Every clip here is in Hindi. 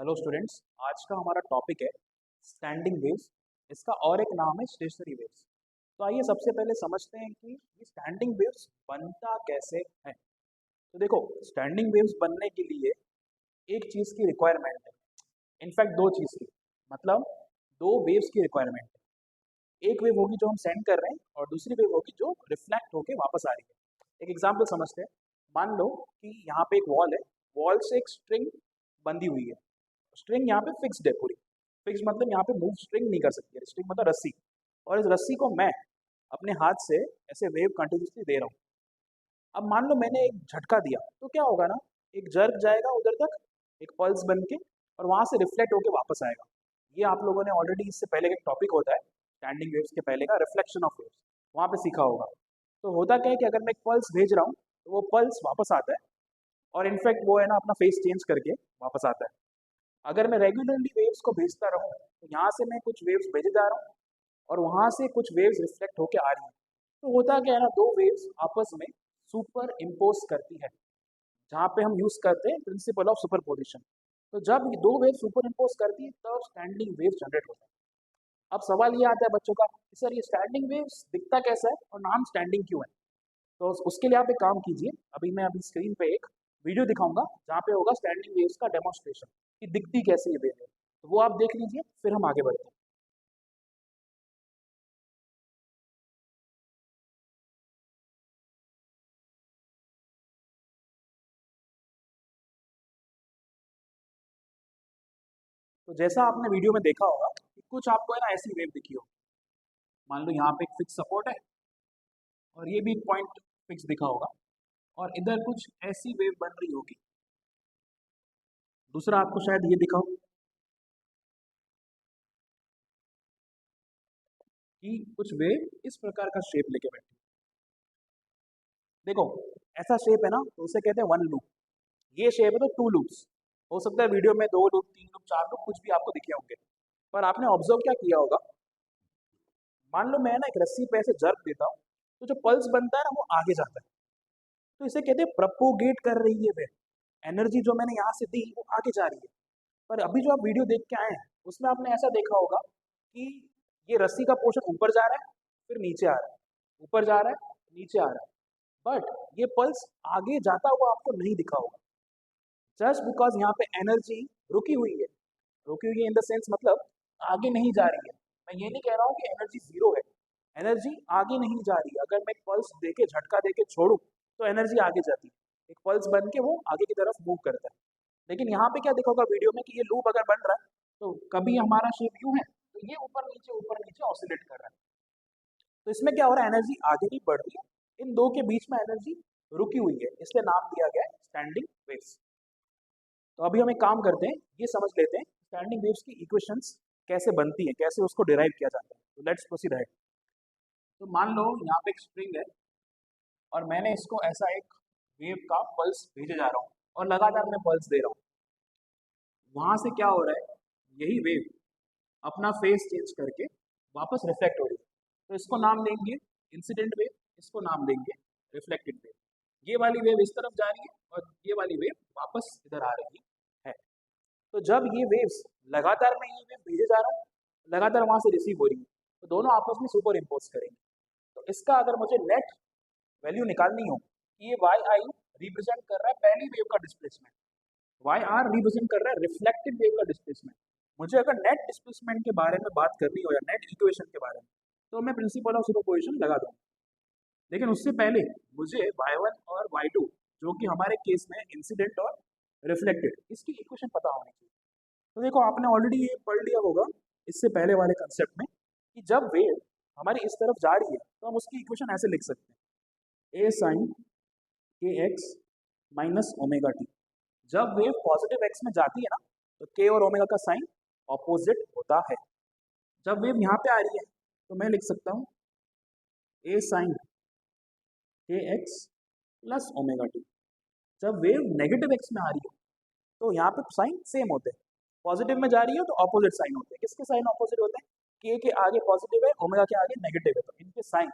Hello students. आज का हमारा टॉपिक है स्टैंडिंग वेव्स। इसका और एक नाम है स्टेशनरी वेव्स। तो आइए सबसे पहले समझते हैं कि ये स्टैंडिंग वेव्स बनता कैसे है। तो देखो, स्टैंडिंग वेव्स बनने के लिए एक चीज़ की रिक्वायरमेंट है। इनफैक्ट दो चीज़ की, मतलब दो वेव्स की रिक्वायरमेंट है। एक वेव होगी जो हम सेंड कर रहे हैं और दूसरी वेव होगी जो रिफ्लेक्ट होके वापस आ रही है। एक एग्जाम्पल समझते हैं। मान लो कि यहाँ पे एक वॉल है, वॉल से एक स्ट्रिंग बंधी हुई है। स्ट्रिंग यहाँ पे फिक्स्ड है पूरी। फिक्स मतलब यहाँ पे मूव स्ट्रिंग नहीं कर सकती है। स्ट्रिंग मतलब रस्सी। और इस रस्सी को मैं अपने हाथ से ऐसे वेव कंटिन्यूसली दे रहा हूँ। अब मान लो मैंने एक झटका दिया तो क्या होगा ना, एक जर्क जाएगा उधर तक, एक पल्स बन के, और वहां से रिफ्लेक्ट होके वापस आएगा। ये आप लोगों ने ऑलरेडी इससे पहले का एक टॉपिक होता है स्टैंडिंग वेव्स के पहले का, रिफ्लेक्शन ऑफ वेव्स, वहां पे सीखा होगा। तो होता क्या है कि अगर मैं एक पल्स भेज रहा हूँ तो वो पल्स वापस आता है, और इनफैक्ट वो है ना अपना फेस चेंज करके वापस आता है। अगर मैं रेगुलरली वेव्स को भेजता रहूँ तो यहाँ से मैं कुछ वेव्स भेजे जा रहा हूँ और वहाँ से कुछ वेव्स रिफ्लेक्ट होके आ रही हैं। तो होता क्या है ना, दो वेव्स आपस में सुपर इम्पोज करती है, जहाँ पे हम यूज करते हैं प्रिंसिपल ऑफ सुपरपोजिशन। तो जब ये दो वेव सुपर इम्पोज करती है तब स्टैंडिंग वेव जनरेट होता है। अब सवाल ये आता है बच्चों का कि सर ये स्टैंडिंग वेव्स दिखता कैसा है और नाम स्टैंडिंग क्यों है। तो उसके लिए आप एक काम कीजिए, अभी स्क्रीन पे एक वीडियो दिखाऊंगा जहाँ पे होगा स्टैंडिंग वेव्स का डेमोन्स्ट्रेशन कि दिखती कैसे ये वेव है। तो वो आप देख लीजिए, फिर हम आगे बढ़ते हैं। तो जैसा आपने वीडियो में देखा होगा कि कुछ आपको है ना ऐसी वेव दिखी हो। मान लो यहाँ पे एक फिक्स सपोर्ट है और ये भी पॉइंट फिक्स दिखा होगा, और इधर कुछ ऐसी वेव बन रही होगी। दूसरा आपको शायद ये दिखा हो कि कुछ वेव इस प्रकार का शेप लेके बैठी। देखो, ऐसा शेप है ना तो उसे कहते हैं वन लूप। ये शेप है तो टू लूप्स। हो सकता है वीडियो में दो लूप, तीन लूप, चार लूप, कुछ भी आपको दिखे होंगे। पर आपने ऑब्जर्व क्या किया होगा, मान लो मैं ना एक रस्सी पे ऐसे जर्क देता हूँ तो जो पल्स बनता है ना वो आगे जाता है। तो इसे कहते हैं प्रपोगेट कर रही है वेव। एनर्जी जो मैंने यहाँ से दी वो आगे जा रही है। पर अभी जो आप वीडियो देख के आए हैं उसमें आपने ऐसा देखा होगा कि ये रस्सी का पोर्शन ऊपर जा रहा है, फिर नीचे आ रहा है, ऊपर जा रहा है, नीचे आ रहा है। बट ये पल्स आगे जाता हुआ आपको नहीं दिखा होगा, जस्ट बिकॉज यहाँ पे एनर्जी रुकी हुई है। रुकी हुई है इन द सेंस मतलब आगे नहीं जा रही है। मैं ये नहीं कह रहा हूँ कि एनर्जी जीरो है, एनर्जी आगे नहीं जा रही है। अगर मैं एक पल्स देके, झटका देके छोड़ू तो एनर्जी आगे जाती है। एक पल्स बन के वो आगे की तरफ मूव करता है। लेकिन यहाँ पे क्या देखा होगा वीडियो में कि ये लूप अगर बन रहा है तो कभी हमारा शेप यूं है तो ये ऊपर नीचे ऑसिलेट कर रहा है। तो इसमें क्या हो रहा है, एनर्जी आगे नहीं बढ़ रही है, इन दो के बीच में एनर्जी रुकी हुई है, इसलिए नाम दिया गया है स्टैंडिंग वेव्स। तो अभी हम एक काम करते हैं, ये समझ लेते हैं स्टैंडिंग वेव्स की इक्वेशंस कैसे बनती है, कैसे उसको डिराइव किया जाता है। तो लेट्स प्रोसीड है। तो मान लो यहाँ पे एक स्ट्रिंग है और मैंने इसको ऐसा एक वेव का पल्स भेजे जा रहा हूँ और लगातार मैं पल्स दे रहा हूँ। वहां से क्या हो रहा है, यही वेव अपना फेस चेंज करके वापस रिफ्लेक्ट हो रही है। तो इसको नाम देंगे इंसिडेंट वेव, इसको नाम देंगे रिफ्लेक्टेड वेव। ये वाली वेव इस तरफ जा रही है और ये वाली वेव वापस इधर आ रही है। तो जब ये वेव्स लगातार मैं ये वेव भेजे जा रहा हूँ, लगातार वहां से रिसीव हो रही है, तो दोनों आपस में सुपर इम्पोज करेंगे। तो इसका अगर मुझे नेट वैल्यू निकालनी हो कि ये वाई आई रिप्रेजेंट कर रहा है पहली वेव का डिस्प्लेसमेंट, वाई आर रिप्रेजेंट कर रहा है रिफ्लेक्टेड वेव का डिस्प्लेसमेंट। मुझे अगर नेट डिस्प्लेसमेंट के बारे में बात करनी हो या नेट इक्वेशन के बारे में, तो मैं प्रिंसिपल ऑफ सुपरपोजिशन लगा दूंगा। लेकिन उससे पहले मुझे y1 और y2, जो कि हमारे केस में इंसिडेंट और रिफ्लेक्टेड, इसकी इक्वेशन पता होनी चाहिए। तो देखो, आपने ऑलरेडी ये पढ़ लिया होगा इससे पहले वाले कंसेप्ट में कि जब वेव हमारी इस तरफ जा रही है तो हम उसकी इक्वेशन ऐसे लिख सकते हैं, ए sine k x minus omega T. जब वेव पॉजिटिव एक्स में जाती है ना तो के और ओमेगा का साइन ऑपोजिट होता है। जब वेव यहाँ पे आ रही है तो मैं लिख सकता हूँ ए sine k x plus omega T. जब वेव नेगेटिव एक्स में आ रही है तो यहाँ पे साइन सेम होते हैं। पॉजिटिव में जा रही है तो ऑपोजिट साइन होते हैं। किसके साइन ऑपोजिट होते हैं, के आगे पॉजिटिव है, ओमेगा के आगे नेगेटिव है, तो इनके साइन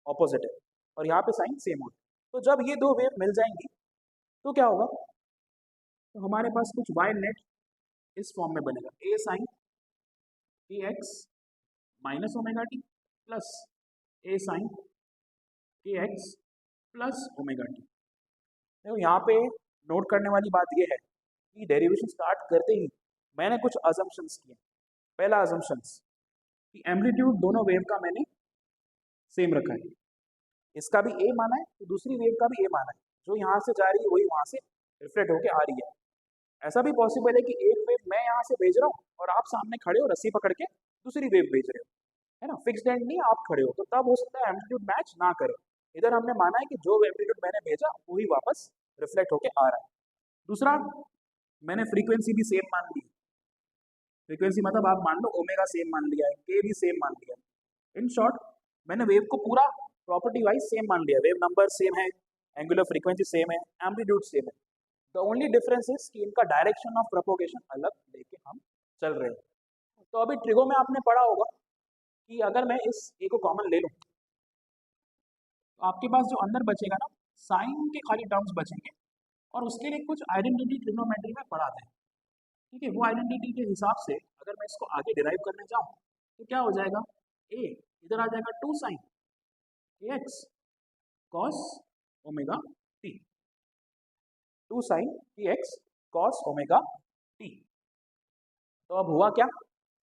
ऑपोजिट है, और यहाँ पे साइन सेम होते हैं। तो जब ये दो वेव मिल जाएंगी तो क्या होगा, तो हमारे पास कुछ वाई नेट इस फॉर्म में बनेगा A sine k x minus omega t plus A sine k x plus omega t. देखो यहाँ पे नोट करने वाली बात यह है कि डेरिवेशन स्टार्ट करते ही मैंने कुछ अजम्पशंस किए। पहला अजम्पशंस कि एम्पलीट्यूड दोनों वेव का मैंने सेम रखा है, इसका भी ए माना है तो दूसरी वेव का भी ए माना है, जो यहाँ से जा रही है वही वहाँ से रिफ्लेक्ट होके आ रही है। ऐसा भी पॉसिबल है कि एक वेव मैं यहाँ से भेज रहा हूँ और आप सामने खड़े हो रस्सी पकड़ के दूसरी वेव भेज रहे हो, है ना, फिक्स्ड एंड नहीं आप खड़े हो, तो तब हो सकता है एम्पलीट्यूड मैच ना करे। इधर हमने माना है कि जो एम्पलीट्यूड मैंने भेजा वही वापस रिफ्लेक्ट होके आ रहा है। दूसरा, मैंने फ्रीक्वेंसी भी सेम मान ली। फ्रीक्वेंसी मतलब आप मान लो ओमेगा सेम मान लिया है, के भी सेम मान लिया है। इन शॉर्ट मैंने वेव को पूरा प्रॉपर्टी वाइज सेम मान लिया, वेव नंबर सेम है, एंगुलर फ्रीक्वेंसी सेम है, एम्पलीट्यूड सेम है। द ओनली डिफरेंस इज कि इनका डायरेक्शन ऑफ प्रोपोगेशन अलग लेके हम चल रहे हैं। तो अभी ट्रिगो में आपने पढ़ा होगा कि अगर मैं इस ए को कॉमन ले लूँ तो आपके पास जो अंदर बचेगा ना, साइन के खाली टर्म्स बचेंगे और उसके लिए कुछ आइडेंटिटी ट्रिग्नोमेट्री में पढ़ाते हैं, ठीक है। वो आइडेंटिटी के हिसाब से अगर मैं इसको आगे डिराइव करने जाऊँ तो क्या हो जाएगा, ए इधर आ जाएगा 2 sine k x cos omega t, 2 sine k x cos omega t. तो अब हुआ क्या,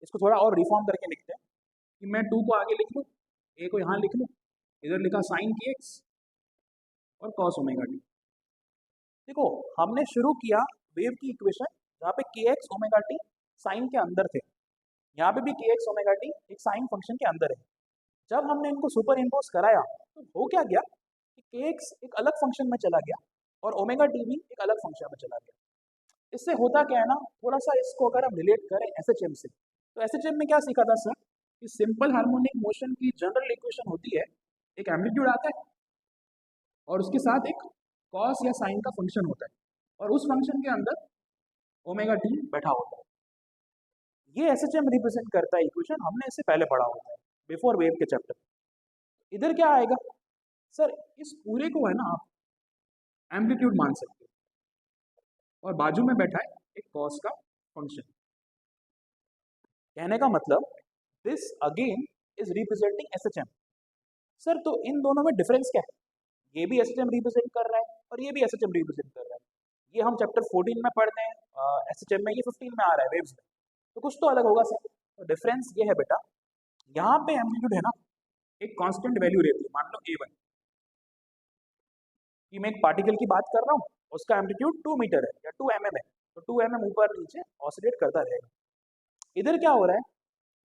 इसको थोड़ा और रिफॉर्म करके लिखते हैं कि मैं 2 को आगे लिख लूँ, ए को यहाँ लिख लूँ, इधर लिखा साइन के एक्स और कॉस ओमेगा टी। देखो हमने शुरू किया वेव की इक्वेशन जहाँ पे के एक्स ओमेगा टी साइन के अंदर थे, यहाँ पे भी के एक्स ओमेगा टी एक साइन फंक्शन के अंदर है। जब हमने इनको सुपर इम्पोज कराया तो हो क्या गया कि के एक्स एक अलग फंक्शन में चला गया और ओमेगा टी भी एक अलग फंक्शन में चला गया। इससे होता क्या है ना, थोड़ा सा इसको अगर हम रिलेट करें एसएचएम से, तो एसएचएम में क्या सीखा था सर कि सिंपल हार्मोनिक मोशन की जनरल इक्वेशन होती है, एक एम्पलीट्यूड आता है और उसके साथ एक कॉस या साइन का फंक्शन होता है और उस फंक्शन के अंदर ओमेगा टी बैठा होता है। ये एसएचएम रिप्रेजेंट करता है इक्वेशन, हमने इससे पहले पढ़ा होता है बिफोर वेव के चैप्टर। इधर क्या आएगा सर, इस पूरे को है ना आप एम्पलीट्यूड मान सकते हो और बाजू में बैठा है एक कॉस का फंक्शन। कहने का मतलब this again is representing SHM. Sir तो इन दोनों में डिफरेंस क्या है, ये भी एसएचएम रिप्रेजेंट कर रहा है और ये भी एसएचएम रिप्रेजेंट कर रहा है। ये हम चैप्टर 14 में पढ़ते हैं, एसएचएम में ये 15 में आ रहा है वेव्स में, तो कुछ तो अलग होगा सर। तो डिफरेंस ये है बेटा, यहाँ पे एम्पलीट्यूड है ना एक कांस्टेंट वैल्यू रहती है, मान लो a1 कि मैं एक पार्टिकल की बात कर रहा हूँ, उसका एम्पलीट्यूड 2 मीटर है या 2 mm है, तो 2 mm ऊपर नीचे ऑसिलेट करता रहेगा। इधर क्या हो रहा है,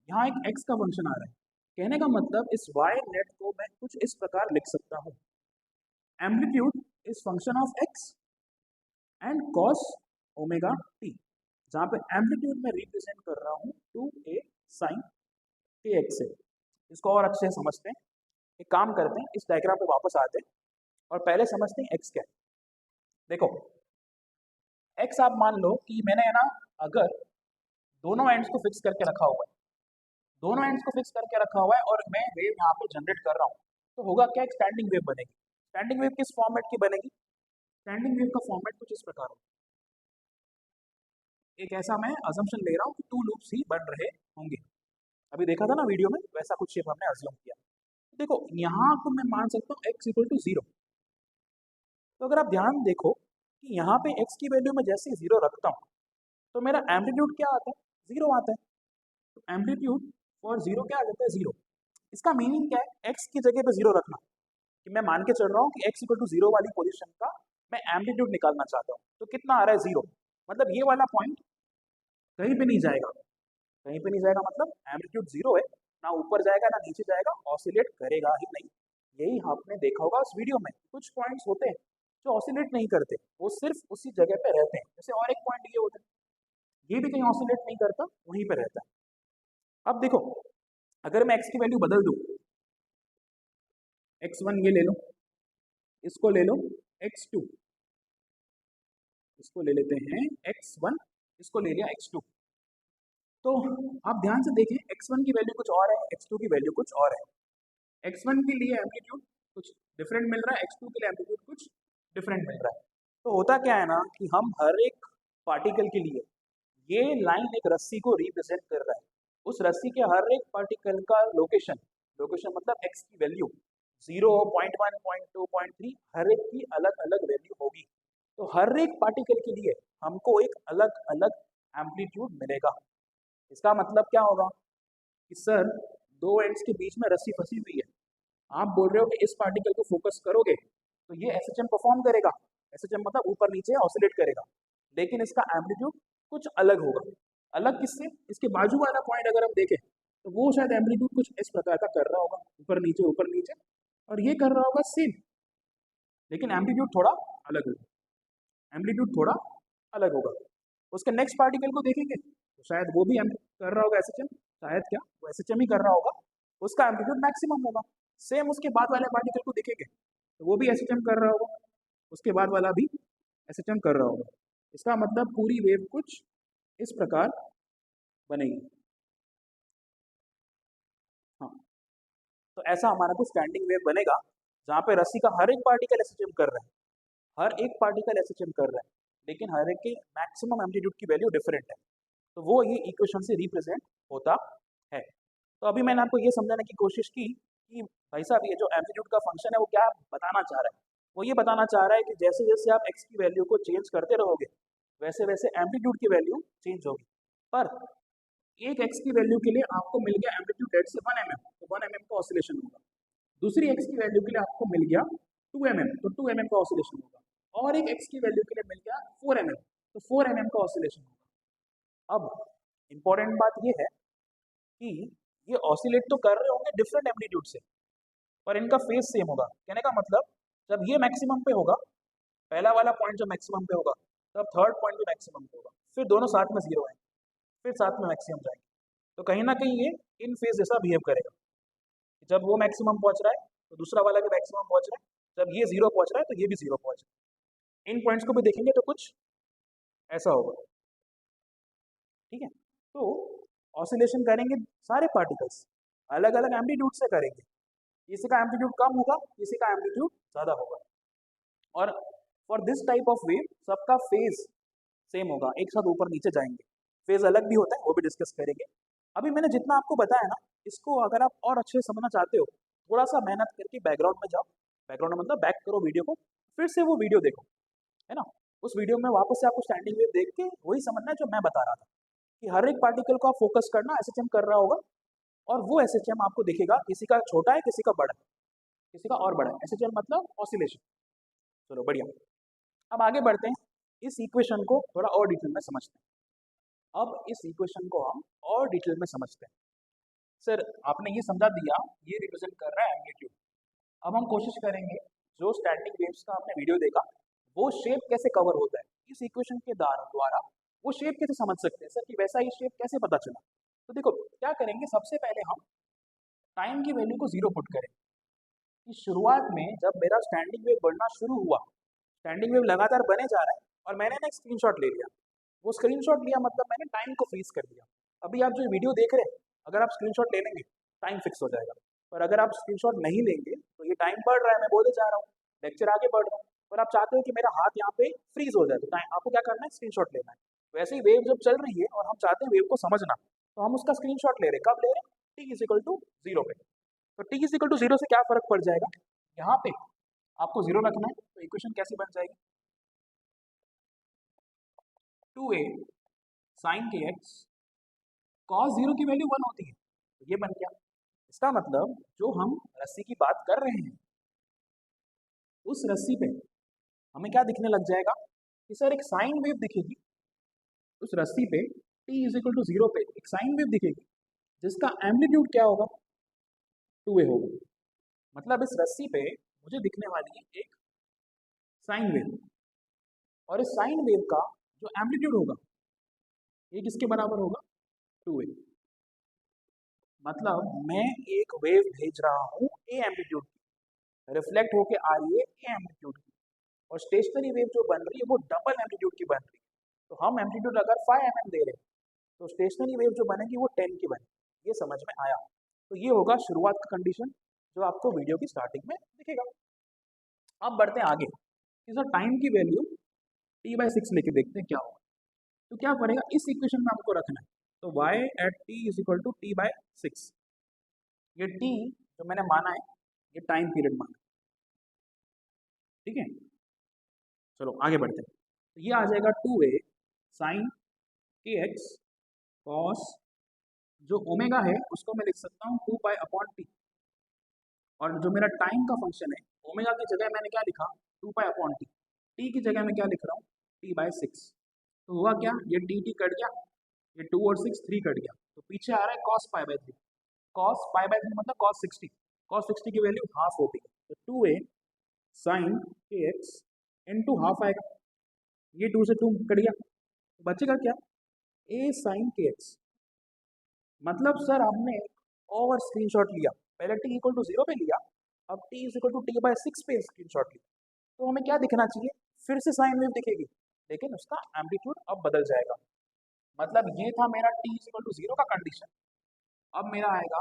यहाँ एक x का फंक्शन आ रहा है। कहने का मतलब इस y नेट को मैं कुछ इस प्रकार लिख सकता हूँ, amplitude is function of x and cos omega T, जहाँ पे एम्पलीट्यूड में रिप्रेजेंट कर रहा हूँ 2a साइन के एक्स से। इसको और अच्छे से समझते हैं, एक काम करते हैं, इस डायग्राम पे वापस आते हैं और पहले समझते हैं x क्या है। देखो x आप मान लो कि मैंने है ना अगर दोनों एंड्स को फिक्स करके रखा हुआ है, दोनों एंड्स को फिक्स करके रखा हुआ है और मैं वेव यहाँ पे जनरेट कर रहा हूँ, तो होगा क्या, एक स्टैंडिंग वेव बनेगी। स्टैंडिंग वेव किस फॉर्मेट की बनेगी, स्टैंडिंग वेव का फॉर्मेट कुछ इस प्रकार होगा। एक ऐसा मैं अजम्पशन ले रहा हूँ कि 2 लूप्स ही बन रहे होंगे, अभी देखा था ना वीडियो में, वैसा कुछ शेप हमने अज्यूम किया। देखो यहाँ को मैं मान सकता हूँ x इक्वल टू 0। तो अगर आप ध्यान देखो कि यहाँ पे x की वैल्यू में जैसे 0 रखता हूँ तो मेरा एम्पलीट्यूड क्या आता है, 0 आता है। तो एम्पलीट्यूड फॉर 0 क्या आ जाता है, 0। इसका मीनिंग क्या है, x की जगह पे 0 रखना, कि मैं मान के चल रहा हूँ कि x इक्वल टू 0 वाली पोजीशन का मैं एम्पलीट्यूड निकालना चाहता हूँ, तो कितना आ रहा है, 0। मतलब ये वाला पॉइंट कहीं पे नहीं जाएगा, कहीं पे नहीं जाएगा मतलब एम्पलीट्यूड 0 है, ना ऊपर जाएगा ना नीचे जाएगा, ऑसिलेट करेगा ही नहीं। यही आपने देखा होगा उस वीडियो में, कुछ पॉइंट्स होते हैं जो ऑसिलेट नहीं करते, वो सिर्फ उसी जगह पे रहते हैं। जैसे और एक पॉइंट ये होता है, ये भी कहीं ऑसिलेट नहीं करता, वहीं पे रहता है। अब देखो अगर मैं x की वैल्यू बदल दूं, x1 ये ले लो, इसको ले लो x2, इसको ले लेते हैं x1, इसको ले लिया x2। तो आप ध्यान से देखें, x1 की वैल्यू कुछ और है, x2 की वैल्यू कुछ और है। x1 के लिए एम्पलीट्यूड कुछ डिफरेंट मिल रहा है, x2 के लिए एम्पलीट्यूड कुछ डिफरेंट मिल रहा है। तो होता क्या है ना कि हम हर एक पार्टिकल के लिए ये लाइन एक रस्सी को रिप्रेजेंट कर रहा है। उस रस्सी के हर एक पार्टिकल का लोकेशन, लोकेशन मतलब एक्स की वैल्यू 0, 0.1, 0.2, 0.3 हर एक की अलग अलग वैल्यू होगी। तो हर एक पार्टिकल के लिए हमको एक अलग अलग एम्पलीट्यूड मिलेगा। इसका मतलब क्या होगा कि सर दो एंड्स के बीच में रस्सी फंसी हुई है, आप बोल रहे हो कि इस पार्टिकल को फोकस करोगे तो ये एसएचएम परफॉर्म करेगा। एसएचएम मतलब ऊपर नीचे ऑसिलेट करेगा, लेकिन इसका एम्पलीट्यूड कुछ अलग होगा। अलग किससे? इसके बाजू वाला पॉइंट अगर हम देखें तो वो शायद एम्पलीट्यूड कुछ इस प्रकार का कर रहा होगा, ऊपर नीचे, और ये कर रहा होगा सेम, लेकिन एम्पलीट्यूड थोड़ा अलग होगा। एम्पलीट्यूड थोड़ा अलग होगा। उसके नेक्स्ट पार्टिकल को देखेंगे तो शायद वो भी कर रहा होगा एसएचएम, शायद क्या वो एसएचएम ही कर रहा होगा, उसका एम्पलीट्यूड मैक्सिमम होगा। सेम उसके बाद वाले पार्टिकल को देखेंगे तो वो भी एसएचएम कर रहा होगा, उसके बाद वाला भी एसएचएम कर रहा होगा। इसका मतलब पूरी वेव कुछ इस प्रकार बनेगी। हाँ, तो ऐसा हमारा कुछ स्टैंडिंग वेव बनेगा जहाँ पे रस्सी का हर एक पार्टिकल एसएचएम कर रहा है, हर एक पार्टिकल एसएचएम कर रहा है, लेकिन हर एक के मैक्सिमम एम्पलीट्यूड की वैल्यू डिफरेंट है। तो वो ये इक्वेशन से रिप्रेजेंट होता है। तो अभी मैंने आपको ये समझाने की कोशिश की कि भाई साहब ये जो एम्पलीट्यूड का फंक्शन है वो क्या बताना चाह रहा है। वो ये बताना चाह रहा है कि जैसे जैसे आप एक्स की वैल्यू को चेंज करते रहोगे वैसे वैसे एम्पलीट्यूड की वैल्यू चेंज होगी। पर एक एक्स की वैल्यू के लिए आपको मिल गया एम्पलीट्यूड डेट से 1 mm, तो 1 mm का ऑसिलेशन होगा। दूसरी एक्स की वैल्यू के लिए आपको मिल गया 2 mm, तो 2 mm का ऑसिलेशन होगा। और एक एक्स की वैल्यू के लिए मिल गया 4 mm, तो 4 mm का ऑसिलेशन होगा। अब इंपॉर्टेंट बात ये है कि ये ऑसिलेट तो कर रहे होंगे डिफरेंट एम्पलीट्यूड से, पर इनका फेज सेम होगा। कहने का मतलब जब ये मैक्सिमम पे होगा, पहला वाला पॉइंट जब मैक्सिमम पे होगा, तब थर्ड पॉइंट भी मैक्सिमम पे होगा, फिर दोनों साथ में जीरो आएंगे, फिर साथ में मैक्सिमम जाएंगे। तो कहीं ना कहीं ये इन फेज जैसा बिहेव करेगा। जब वो मैक्सिमम पहुंच रहा है तो दूसरा वाला भी मैक्सिमम पहुंच रहा है, जब ये जीरो पहुंच रहा है तो ये भी जीरो पहुंच रहा है। इन पॉइंट्स को भी देखेंगे तो कुछ ऐसा होगा। ठीक है, तो ऑसिलेशन करेंगे सारे पार्टिकल्स अलग अलग एम्पलीट्यूड से करेंगे। किसी का एम्पलीट्यूड कम होगा, किसी का एम्पलीट्यूड ज़्यादा होगा। और for this type of wave सबका फेज सेम होगा, एक साथ ऊपर नीचे जाएंगे। फेज अलग भी होता है, वो भी डिस्कस करेंगे। अभी मैंने जितना आपको बताया ना, इसको अगर आप और अच्छे से समझना चाहते हो, थोड़ा सा मेहनत करके बैकग्राउंड में जाओ। बैकग्राउंड मतलब बैक करो वीडियो को, फिर से वो वीडियो देखो, है ना। उस वीडियो में वापस से आपको स्टैंडिंग वेव देख के वही समझना है जो मैं बता रहा था, कि हर एक पार्टिकल को आप फोकस करना, एसएचएम कर रहा होगा, और वो एसएचएम आपको दिखेगा, किसी का छोटा है, किसी का बड़ा है, किसी का और बड़ा है। एसएचएम मतलब ऑसिलेशन। चलो बढ़िया, अब आगे बढ़ते हैं, इस इक्वेशन को थोड़ा और डिटेल में समझते हैं। अब इस इक्वेशन को हम और डिटेल में समझते हैं। सर आपने ये समझा दिया, ये रिप्रेजेंट कर रहा है एम्पलीट्यूड। अब हम कोशिश करेंगे जो स्टैंडिंग वेव्स का आपने वीडियो देखा वो शेप कैसे कवर होता है, इस इक्वेशन के द्वारा वो शेप कैसे समझ सकते हैं। सर कि वैसा ही शेप कैसे पता चला? तो देखो क्या करेंगे, सबसे पहले हम टाइम की वैल्यू को 0 पुट करेंगे कि शुरुआत में जब मेरा स्टैंडिंग वेव बढ़ना शुरू हुआ, स्टैंडिंग वेव लगातार बने जा रहा है, और मैंने ना एक स्क्रीनशॉट ले लिया। वो स्क्रीनशॉट लिया मतलब मैंने टाइम को फ्रीज कर दिया। अभी आप जो वीडियो देख रहे हैं, अगर आप स्क्रीनशॉट ले लेंगे टाइम फिक्स हो जाएगा, पर अगर आप स्क्रीनशॉट नहीं लेंगे तो ये टाइम बढ़ रहा है, मैं बोले जा रहा हूँ, लेक्चर आगे बढ़ रहा हूँ, पर आप चाहते हो कि मेरा हाथ यहाँ पे फ्रीज हो जाए, तो टाइम आपको क्या करना है, स्क्रीनशॉट लेना है। वैसे ही वेव जब चल रही है और हम चाहते हैं वेव को समझना, तो हम उसका स्क्रीनशॉट ले रहे हैं। कब ले रहे हैं? टी इज इक्वल टू 0 पे। तो टी इज इक्वल टू 0 से क्या फर्क पड़ जाएगा, यहाँ पे आपको 0 रखना है, तो इक्वेशन कैसी बन जाएगी, 2a sine k x cos 0 की वैल्यू 1 होती है, तो ये बन गया। इसका मतलब जो हम रस्सी की बात कर रहे हैं, उस रस्सी पे हमें क्या दिखने लग जाएगा कि सर एक साइन वेव दिखेगी। उस रस्सी पे t इज इक्वल टू 0 पे एक साइन वेव दिखेगी, जिसका एम्पलीट्यूड क्या होगा, 2a होगा। मतलब इस रस्सी पे मुझे दिखने वाली है एक साइन वेव, और इस साइन वेव का जो एम्पलीट्यूड होगा ये किसके बराबर होगा, 2a। मतलब मैं एक वेव भेज रहा हूँ ए एम्पलीट्यूड की, रिफ्लेक्ट होके आ रही है ए एम्पलीट्यूड की, और स्टेशनरी वेव जो बन रही है वो डबल एम्पलीट्यूड की बन रही है। तो हम एम्पलीट्यूड अगर 5 mm दे रहे हैं तो स्टेशनरी वेव जो बनेगी वो 10 की बनेगी। ये समझ में आया? तो ये होगा शुरुआत का कंडीशन जो आपको वीडियो की स्टार्टिंग में दिखेगा। अब बढ़ते हैं आगे, इस टाइम की वैल्यू t/6 लेके देखते हैं क्या होगा। तो क्या करेगा, इस इक्वेशन में आपको रखना है। तो y at t is equal to t by 6। ये t जो मैंने माना है ये टाइम पीरियड माना है, ठीक है। चलो आगे बढ़ते हैं। तो ये आ जाएगा 2a sine k x cos, जो ओमेगा है उसको मैं लिख सकता हूँ 2 पाई अपॉन टी, और जो मेरा टाइम का फंक्शन है ओमेगा की जगह मैंने क्या लिखा 2 पाई अपॉन टी, टी की जगह मैं क्या लिख रहा हूँ टी बाय 6। तो हुआ क्या, ये टी टी कट गया, ये 2 और 6 3 कट गया, तो पीछे आ रहा है cos pi by 3। Cos pi by 3 मतलब कॉस 60, कॉस 60 की वैल्यू हाफ होगी, तो 2a sine k x into half आएगा, ये 2 से 2 कट गया, तो बचेगा क्या a साइन के एक्स। मतलब सर हमने और स्क्रीनशॉट लिया, पहले t इक्वल टू 0 पे लिया, अब t is equal to t by 6 पे स्क्रीनशॉट लिया, तो हमें क्या दिखना चाहिए, फिर से साइन वेव दिखेगी, लेकिन उसका एम्पलीट्यूड अब बदल जाएगा। मतलब ये था मेरा t इज इक्वल टू 0 का कंडीशन। अब मेरा आएगा,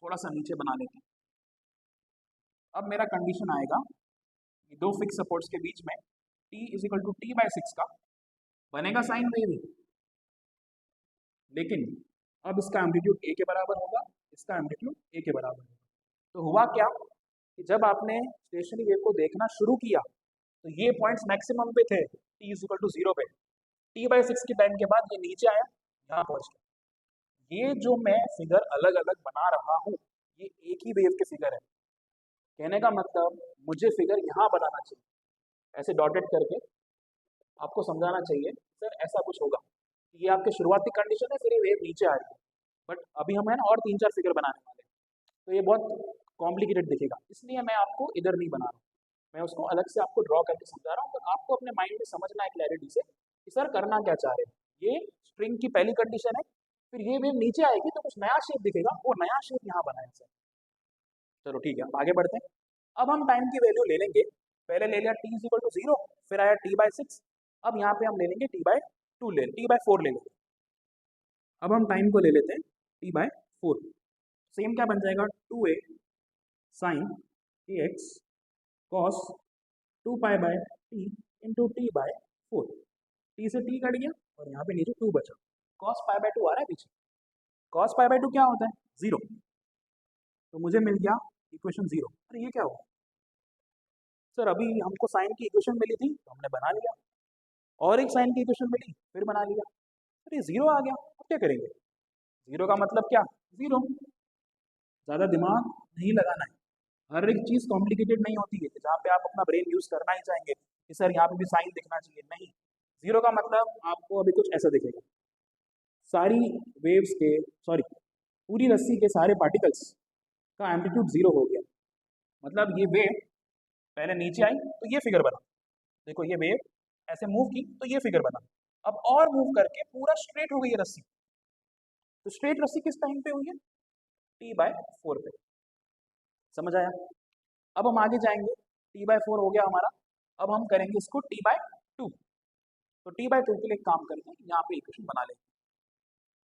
थोड़ा सा नीचे बना लेते हैं, अब मेरा कंडीशन आएगा कि दो फिक्स सपोर्ट्स के बीच में t is equal to t by 6 का बनेगा साइन वेव, लेकिन अब इसका एम्पलीट्यूड a के बराबर होगा, इसका एम्पलीट्यूड a के बराबर होगा। तो हुआ क्या कि जब आपने स्टेशनरी वेव को देखना शुरू किया तो ये पॉइंट्स मैक्सिमम पे थे t इज इक्वल टू 0 पे, t बाय 6 के टाइम के बाद ये नीचे आया, यहाँ पहुंच गया। ये जो मैं फिगर अलग अलग बना रहा हूँ ये एक ही वेव के फिगर है, कहने का मतलब मुझे फिगर यहाँ बनाना चाहिए, ऐसे डॉटेड करके आपको समझाना चाहिए सर ऐसा कुछ होगा, ये आपके शुरुआती कंडीशन है, फिर ये वेव नीचे आ रही है, बट अभी हम है ना और 3-4 फिगर बनाने वाले हैं, तो ये बहुत कॉम्प्लिकेटेड दिखेगा, इसलिए मैं आपको इधर नहीं बना रहा हूँ, मैं उसको अलग से आपको ड्रॉ करके समझा रहा हूँ, तो आपको अपने माइंड में समझना है क्लैरिटी से कि सर करना क्या चाह रहे हैं। ये स्ट्रिंग की पहली कंडीशन है, फिर ये वेव नीचे आएगी तो कुछ नया शेप दिखेगा, वो नया शेप यहाँ बनाया सर। चलो ठीक है, अब आगे बढ़ते हैं। अब हम टाइम की वैल्यू ले लेंगे, पहले ले लिया t इज इक्वल टू 0, फिर आया t बाय 6, अब यहाँ पे हम ले लेंगे t बाय 2 t बाय 4 ले लेंगे। अब हम टाइम को ले लेते हैं t बाय 4, सेम क्या बन जाएगा 2a sine k x cos 2 pi by t into t by 4, t से टी कट गया और यहाँ पे नीचे 2 बचा, कॉस पाई बाय 2 आ रहा है पीछे, कॉस पाई बाय 2 क्या होता है 0, तो मुझे मिल गया इक्वेशन 0। अरे ये क्या हुआ सर, अभी हमको साइन की इक्वेशन मिली थी तो हमने बना लिया, और एक साइन की इक्वेशन मिली फिर बना लिया, अरे 0 आ गया, अब क्या करेंगे, 0 का मतलब क्या 0, ज़्यादा दिमाग नहीं लगाना है, हर एक चीज़ कॉम्प्लिकेटेड नहीं होती है जहाँ पे आप अपना ब्रेन यूज़ करना ही चाहेंगे कि सर यहाँ पे भी साइन दिखना चाहिए, नहीं, 0 का मतलब आपको अभी कुछ ऐसा दिखेगा, सारी वेव्स के, सॉरी पूरी रस्सी के सारे पार्टिकल्स का एम्पलीट्यूड 0 हो गया, मतलब ये वेव पहले नीचे आई तो ये फिगर बना, देखो ये वेव ऐसे मूव की तो ये फिगर बना, अब और मूव करके पूरा स्ट्रेट हो गई है रस्सी, तो स्ट्रेट रस्सी किस टाइम पे हुई है t बाय 4 पे, समझ आया। अब हम आगे जाएंगे, t बाय 4 हो गया हमारा, अब हम करेंगे इसको t बाय 2, तो t बाय 2 के लिए एक काम करते हैं, यहाँ पे इक्वेशन बना लेंगे।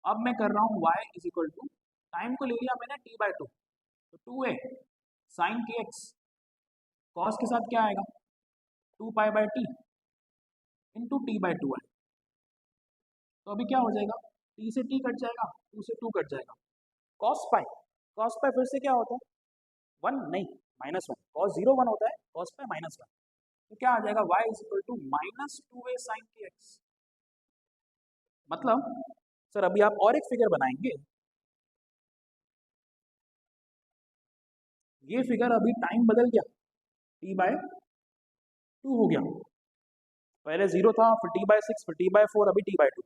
अब मैं कर रहा हूँ y is equal to, time को ले लिया मैंने t बाय 2, तो 2a sine k x cos के साथ क्या आएगा 2 pi by t into t by 2 आएगा, तो अभी क्या हो जाएगा t से t कट जाएगा, 2 से 2 कट जाएगा, कॉस पाई फिर से क्या होता है 1 नहीं -1, कॉस 0 1 होता है, कॉस पाई -1, तो क्या आ जाएगा y is equal to minus 2a sine k x. मतलब सर अभी आप और एक फिगर बनाएंगे, ये फिगर अभी टाइम बदल गया, t बाय 2 हो गया, पहले 0 था फिर t बाय 6 फिर t बाय 4 अभी t बाय 2।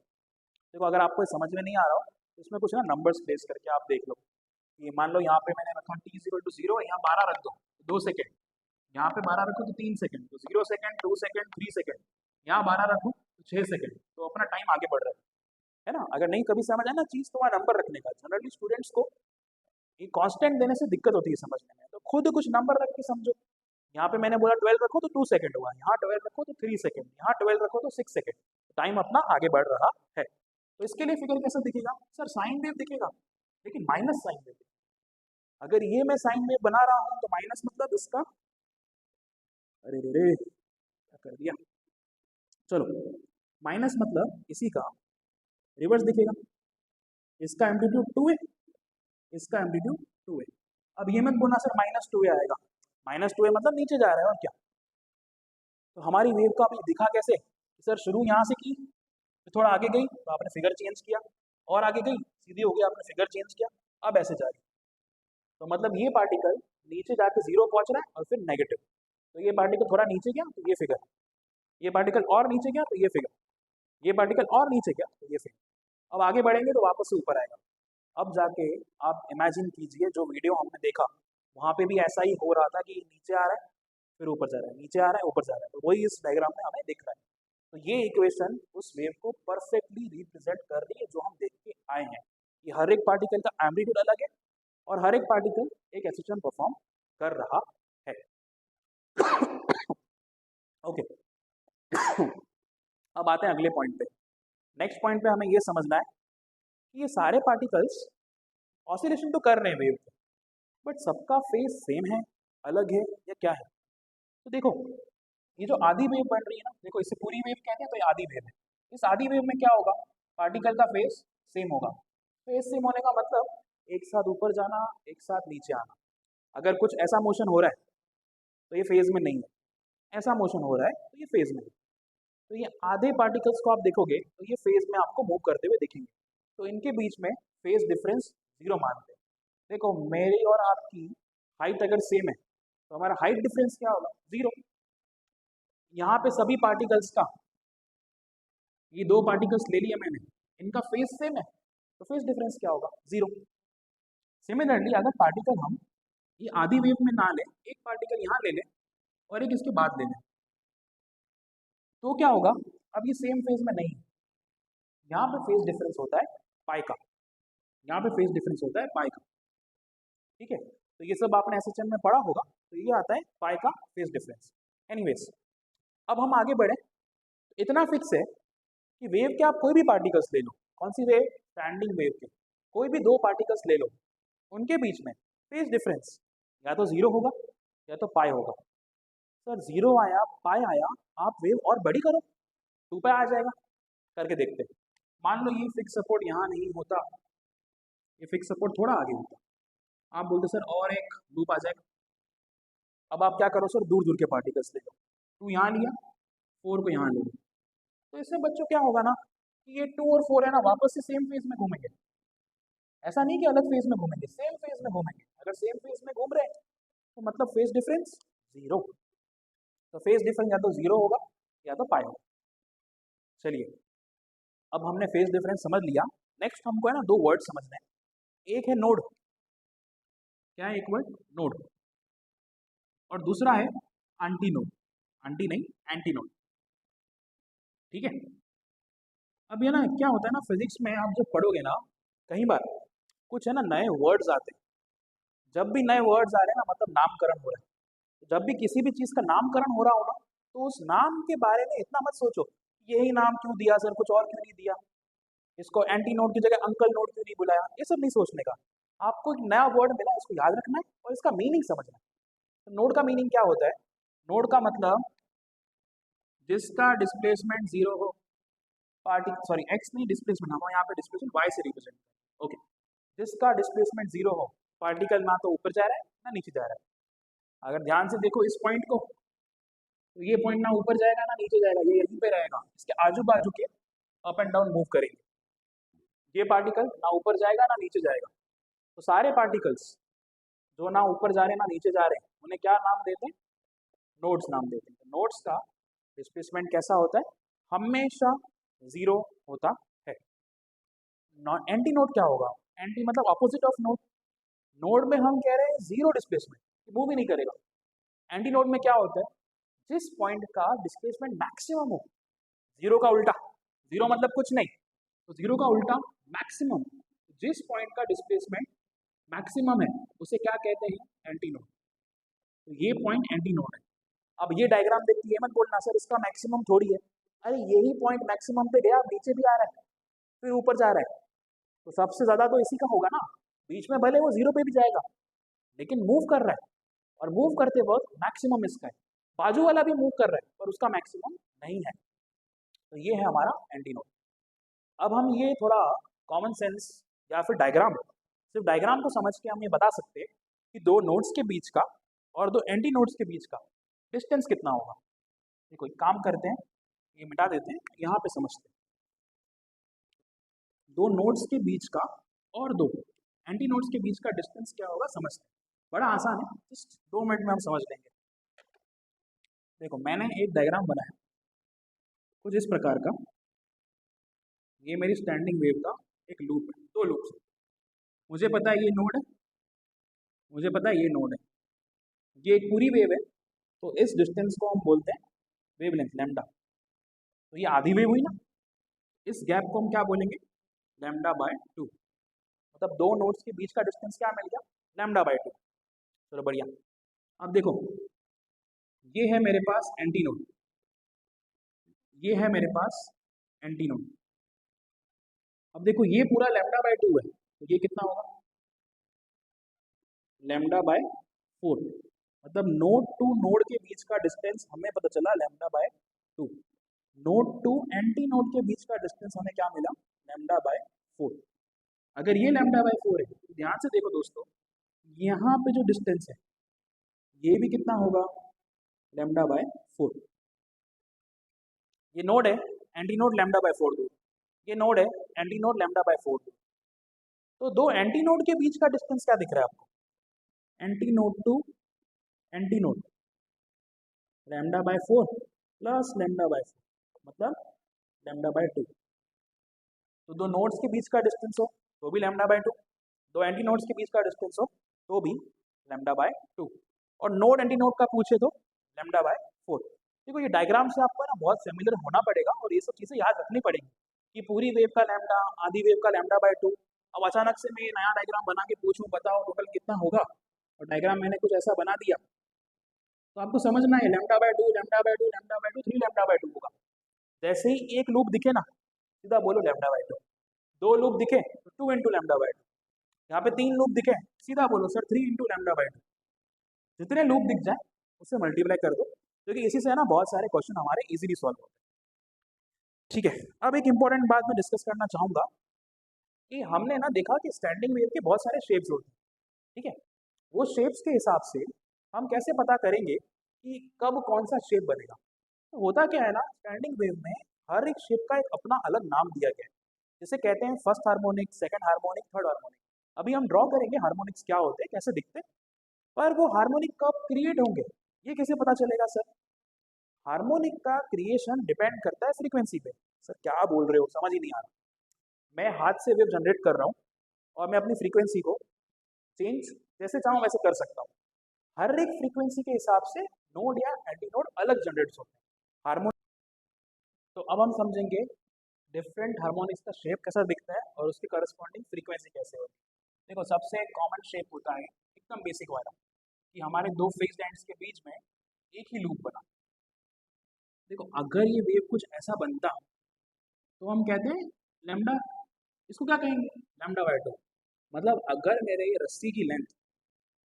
देखो अगर आपको समझ में नहीं आ रहा हो तो इसमें कुछ ना नंबर्स प्लेस करके आप देख लो, ये मान लो यहाँ पे मैंने रखा t इज इक्वल टू 0, यहाँ 12 रख दो 2 सेकेंड, यहाँ पे 12 रखो तो 3 सेकंड, तो 0 सेकंड 2 सेकंड 3 सेकंड, यहाँ 12 रखो तो 6 सेकंड, तो अपना टाइम आगे बढ़ रहा है ना। अगर नहीं कभी समझ आए ना चीज़ तो वहाँ नंबर रखने का, जनरली स्टूडेंट्स को ये कांस्टेंट देने से दिक्कत होती है समझने में, तो खुद कुछ नंबर रख के समझो। यहाँ पे मैंने बोला 12 रखो तो 2 सेकंड हुआ, यहाँ 12 रखो तो 3 सेकंड, यहाँ 12 रखो तो 6 सेकंड, टाइम अपना आगे बढ़ रहा है। तो इसके लिए फिगर कैसा दिखेगा सर, साइन वेव दिखेगा, लेकिन माइनस साइन वेव, अगर ये मैं साइन वेव बना रहा हूँ तो माइनस मतलब इसका, अरे रे क्या कर दिया, चलो माइनस मतलब इसी का रिवर्स दिखेगा, इसका एम्पलीट्यूड 2 है, इसका एम्पलीट्यूड 2 है। अब ये मत बोलना सर -2 आएगा, -2 है मतलब नीचे जा रहा है और क्या। तो हमारी वेव का अभी दिखा कैसे कि सर शुरू यहाँ से की, फिर थोड़ा आगे गई तो आपने फिगर चेंज किया, और आगे गई सीधी हो गई आपने फिगर चेंज किया, अब ऐसे जा रही। तो मतलब ये पार्टिकल नीचे जाके जीरो पहुंच रहा है और फिर नेगेटिव, तो ये पार्टिकल थोड़ा नीचे गया तो ये फिगर, ये पार्टिकल और नीचे गया तो ये फिगर, ये पार्टिकल और नीचे गया तो ये फिगर। अब आगे बढ़ेंगे तो वापस से ऊपर आएगा। अब जाके आप इमेजिन कीजिए जो वीडियो हमने देखा वहाँ पे भी ऐसा ही हो रहा था कि नीचे आ रहा है फिर ऊपर जा रहा है, नीचे आ रहा है ऊपर जा रहा है, तो वही इस डायग्राम में हमें दिख रहा है। तो ये इक्वेशन उस वेव को परफेक्टली रिप्रेजेंट कर रही है जो हम देख के आए हैं कि हर एक पार्टिकल का एम्पलीट्यूड अलग है और हर एक पार्टिकल एक एक्सिशन परफॉर्म कर रहा है। ओके अब आते हैं अगले पॉइंट पे। नेक्स्ट पॉइंट पे हमें ये समझना है कि ये सारे पार्टिकल्स ऑसिलेशन तो कर रहे हैं वेव पे, बट सबका फेज सेम है, अलग है या क्या है। तो देखो ये जो आधी वेव बन रही है ना, देखो इसे पूरी वेव कहते हैं तो ये आधी वेव है। इस आधी वेव में क्या होगा, पार्टिकल का फेज सेम होगा। फेज सेम होने का मतलब एक साथ ऊपर जाना एक साथ नीचे आना। अगर कुछ ऐसा मोशन हो रहा है तो ये फेज में नहीं है, ऐसा मोशन हो रहा है तो ये फेज में है। तो ये आधे पार्टिकल्स को आप देखोगे तो ये फेज में आपको मूव करते हुए दिखेंगे, तो इनके बीच में फेज डिफरेंस 0 मानते हैं। देखो मेरी और आपकी हाइट अगर सेम है तो हमारा हाइट डिफरेंस क्या होगा, 0। यहाँ पे सभी पार्टिकल्स का, ये दो पार्टिकल्स ले लिया मैंने, इनका फेज सेम है तो फेज डिफरेंस क्या होगा, 0। सिमिलरली अगर पार्टिकल हम ये आधी वेव में ना लें, एक पार्टिकल यहाँ ले लें और एक इसके बाद ले लें, तो क्या होगा, अब ये सेम फेज में नहीं है, यहाँ पे फेज डिफरेंस होता है पाई का, यहाँ पे फेज डिफरेंस होता है पाई का। ठीक है, तो ये सब आपने एसएचएम में पढ़ा होगा, तो ये आता है पाई का फेज डिफरेंस। एनीवेज अब हम आगे बढ़े, इतना फिक्स है कि वेव के आप कोई भी पार्टिकल्स ले लो, कौन सी वेव, स्टैंडिंग वेव के कोई भी दो पार्टिकल्स ले लो, उनके बीच में फेज डिफरेंस या तो 0 होगा या तो पाई होगा। सर 0 आया पाई आया, आप वेव और बड़ी करो 2 पाई आ जाएगा, करके देखते हैं। मान लो ये फिक्स सपोर्ट यहाँ नहीं होता, ये फिक्स सपोर्ट थोड़ा आगे होता, आप बोलते सर और एक लूप आ जाएगा। अब आप क्या करो सर, दूर दूर के पार्टिकल्स ले लो, 2 यहाँ लिया 4 को यहाँ ले लो, तो इससे बच्चों क्या होगा ना कि ये 2 और 4 है ना वापस से सेम फेज में घूमेंगे। ऐसा नहीं कि अलग फेज में घूमेंगे, सेम फेज में घूमेंगे। अगर सेम फेज में घूम रहे हैं तो मतलब फेज डिफरेंस 0, तो फेज डिफरेंस या तो 0 होगा या तो पाई होगा। चलिए अब हमने फेज डिफरेंस समझ लिया, नेक्स्ट हमको है ना 2 वर्ड समझने हैं। एक है नोड, क्या है एक वर्ड, नोड, और दूसरा है एंटी नोड, एंटी नहीं एंटी नोड। ठीक है, अब ये ना क्या होता है ना फिजिक्स में आप जब पढ़ोगे ना, कई बार कुछ है ना नए वर्ड्स आते हैं। जब भी नए वर्ड्स आ रहे हैं ना मतलब नामकरण हो रहा है, तो जब भी किसी भी चीज़ का नामकरण हो रहा हो ना, तो उस नाम के बारे में इतना मत सोचो यही नाम क्यों दिया सर, कुछ और क्यों नहीं दिया, इसको एंटी नोड की जगह अंकल नोड क्यों नहीं बुलाया, ये सब नहीं सोचने का। आपको एक नया वर्ड मिला, इसको याद रखना है और इसका मीनिंग समझना है। तो नोड का मीनिंग क्या होता है, नोड का मतलब जिसका डिस्प्लेसमेंट 0 हो, पार्टी सॉरी एक्स नहीं डिस्प्लेसमेंट, हम यहाँ पे डिस्प्लेसमेंट वाई से रिप्रेजेंट करें। ओके, जिसका डिस्प्लेसमेंट 0 हो, पार्टिकल ना तो ऊपर जा रहा है ना नीचे जा रहा है। अगर ध्यान से देखो इस पॉइंट को, तो ये पॉइंट ना ऊपर जाएगा ना नीचे जाएगा, ये यहीं पे रहेगा, इसके आजू बाजू के अप एंड डाउन मूव करेंगे। ये पार्टिकल ना ऊपर जाएगा ना नीचे जाएगा। तो सारे पार्टिकल्स जो ना ऊपर जा रहे हैं ना नीचे जा रहे हैं उन्हें क्या नाम देते हैं, नोड्स नाम देते हैं। नोड्स का डिस्प्लेसमेंट कैसा होता है, हमेशा 0 होता है। एंटी नोड क्या होगा, एंटी मतलब ऑपोजिट ऑफ नोड। नोड में हम कह रहे हैं 0 डिस्प्लेसमेंट, मूव ही नहीं करेगा। एंटी नोड में क्या होता है, जिस पॉइंट का डिस्प्लेसमेंट मैक्सिमम हो, 0 का उल्टा, 0 मतलब कुछ नहीं, तो 0 का उल्टा मैक्सिमम, जिस पॉइंट का डिस्प्लेसमेंट मैक्सिमम है उसे क्या कहते हैं, एंटी नोड। तो ये पॉइंट एंटी नोड है। अब ये डायग्राम देख के मत बोलना सर इसका मैक्सिमम थोड़ी है, अरे यही पॉइंट मैक्सिमम पे गया, नीचे भी आ रहा है फिर ऊपर जा रहा है, तो सबसे ज्यादा तो इसी का होगा ना। बीच में भले वो 0 पे भी जाएगा लेकिन मूव कर रहा है, और मूव करते वक्त मैक्सिमम इसका है। बाजू वाला भी मूव कर रहा है पर उसका मैक्सिमम नहीं है। तो ये है हमारा एंटी नोड। अब हम ये थोड़ा कॉमन सेंस या फिर डायग्राम, सिर्फ डायग्राम को समझ के हम ये बता सकते हैं कि दो नोड्स के बीच का और दो एंटी नोड्स के बीच का डिस्टेंस कितना होगा। देखो एक काम करते हैं, ये मिटा देते हैं, यहाँ पे समझते हैं। दो नोड्स के बीच का और दो एंटी नोड्स के बीच का डिस्टेंस क्या होगा समझते हैं। बड़ा आसान है, जस्ट 2 मिनट में हम समझ लेंगे। देखो मैंने एक डायग्राम बनाया कुछ इस प्रकार का। ये मेरी स्टैंडिंग वेव का एक लूप है, दो लूप्स। मुझे पता है ये नोड है, मुझे पता है ये नोड है, ये एक पूरी वेव है, तो इस डिस्टेंस को हम बोलते हैं वेवलेंथ लैम्डा। तो ये आधी वेव हुई ना, इस गैप को हम क्या बोलेंगे, लैम्डा बाय 2। मतलब दो नोड्स के बीच का डिस्टेंस क्या मिल गया, लैम्डा बाय 2। चलो बढ़िया। अब देखो ये है मेरे पास एंटी नोड, ये है मेरे पास एंटी नोड। अब देखो ये पूरा लैम्डा बाय 2 है, तो ये कितना होगा, लैम्डा बाय 4। मतलब नोड टू नोड के बीच का डिस्टेंस हमें पता चला lambda by 2। Node to antinode के बीच का डिस्टेंस हमें क्या मिला, लैम्डा बाय 4। अगर ये लैम्डा बाय 4 है तो ध्यान से देखो दोस्तों, यहाँ पे जो डिस्टेंस है ये भी कितना होगा, लैम्डा बाय 4। ये नोड है, एंटी नोड लैम्डा बाय 4 दूर, ये नोड है, एंटी नोड लैम्डा बाय 4 दूर। तो दो एंटी नोड के बीच का डिस्टेंस क्या दिख रहा है आपको, antinode to antinode lambda by 4 plus lambda by 4 मतलब लैम्डा बाय 2। तो दो नोड्स के बीच का डिस्टेंस हो तो भी लैम्डा बाय 2, दो एंटी नोड्स के बीच का डिस्टेंस हो तो भी लैम्डा बाय 2, और नोड एंटी नोड का पूछे तो लैम्डा बाय 4। देखो ये डायग्राम से आपको ना बहुत फेमिलियर होना पड़ेगा और ये सब चीज़ें याद रखनी पड़ेगी कि पूरी वेव का लैम्डा, आधी वेव का लैम्डा बाय 2। अब अचानक से मैं ये नया डायग्राम बना के पूछूं बताओ टोटल कितना होगा, और डायग्राम मैंने कुछ ऐसा बना दिया, तो आपको समझना है lambda by 2 lambda by 2 lambda by 2 3 lambda by 2 होगा। जैसे ही एक लूप दिखे ना सीधा बोलो लैम्डा बाय 2, दो लूप दिखे तो 2 इंटू लैम्डा बाय 2, यहाँ पे 3 लूप दिखे सीधा बोलो सर 3 इंटू लैम्डा बाय 2। जितने लूप दिख जाए उससे मल्टीप्लाई कर दो, क्योंकि इसी से है ना बहुत सारे क्वेश्चन हमारे इजीली सॉल्व होते हैं। ठीक है, अब एक इंपॉर्टेंट बात मैं डिस्कस करना चाहूँगा कि हमने ना देखा कि स्टैंडिंग वेव के बहुत सारे शेप्स होते हैं। ठीक है, वो शेप्स के हिसाब से हम कैसे पता करेंगे कि कब कौन सा शेप बनेगा। तो होता क्या है ना, स्टैंडिंग वेव में हर एक शेप का एक अपना अलग नाम दिया गया है। जैसे कहते हैं first harmonic, second harmonic, third harmonic. अभी हम ड्रॉ करेंगे हार्मोनिक्स क्या होते हैं, कैसे दिखते हैं, पर वो हार्मोनिक कब क्रिएट होंगे ये कैसे पता चलेगा सर। हार्मोनिक का क्रिएशन डिपेंड करता है फ्रीक्वेंसी पे। सर क्या बोल रहे हो, समझ ही नहीं आ रहा। मैं हाथ से वेव जनरेट कर रहा हूँ और मैं अपनी फ्रीक्वेंसी को चेंज जैसे चाहूँ वैसे कर सकता हूँ। हर एक फ्रीक्वेंसी के हिसाब से नोड या एंटी नोड अलग जनरेट होते हैं हार्मोनिक। तो अब हम समझेंगे डिफरेंट हार्मोनिक्स का शेप कैसा दिखता है और उसकी करस्पॉन्डिंग फ्रीक्वेंसी कैसे होती है। देखो सबसे कॉमन शेप होता है एकदम बेसिक वाला, कि हमारे दो फिक्स्ड एंड्स के बीच में एक ही लूप बना। देखो अगर ये वेव कुछ ऐसा बनता तो हम कहते हैं लैम्डा, इसको क्या कहेंगे, लैम्डा बाय 2। मतलब अगर मेरे ये रस्सी की लेंथ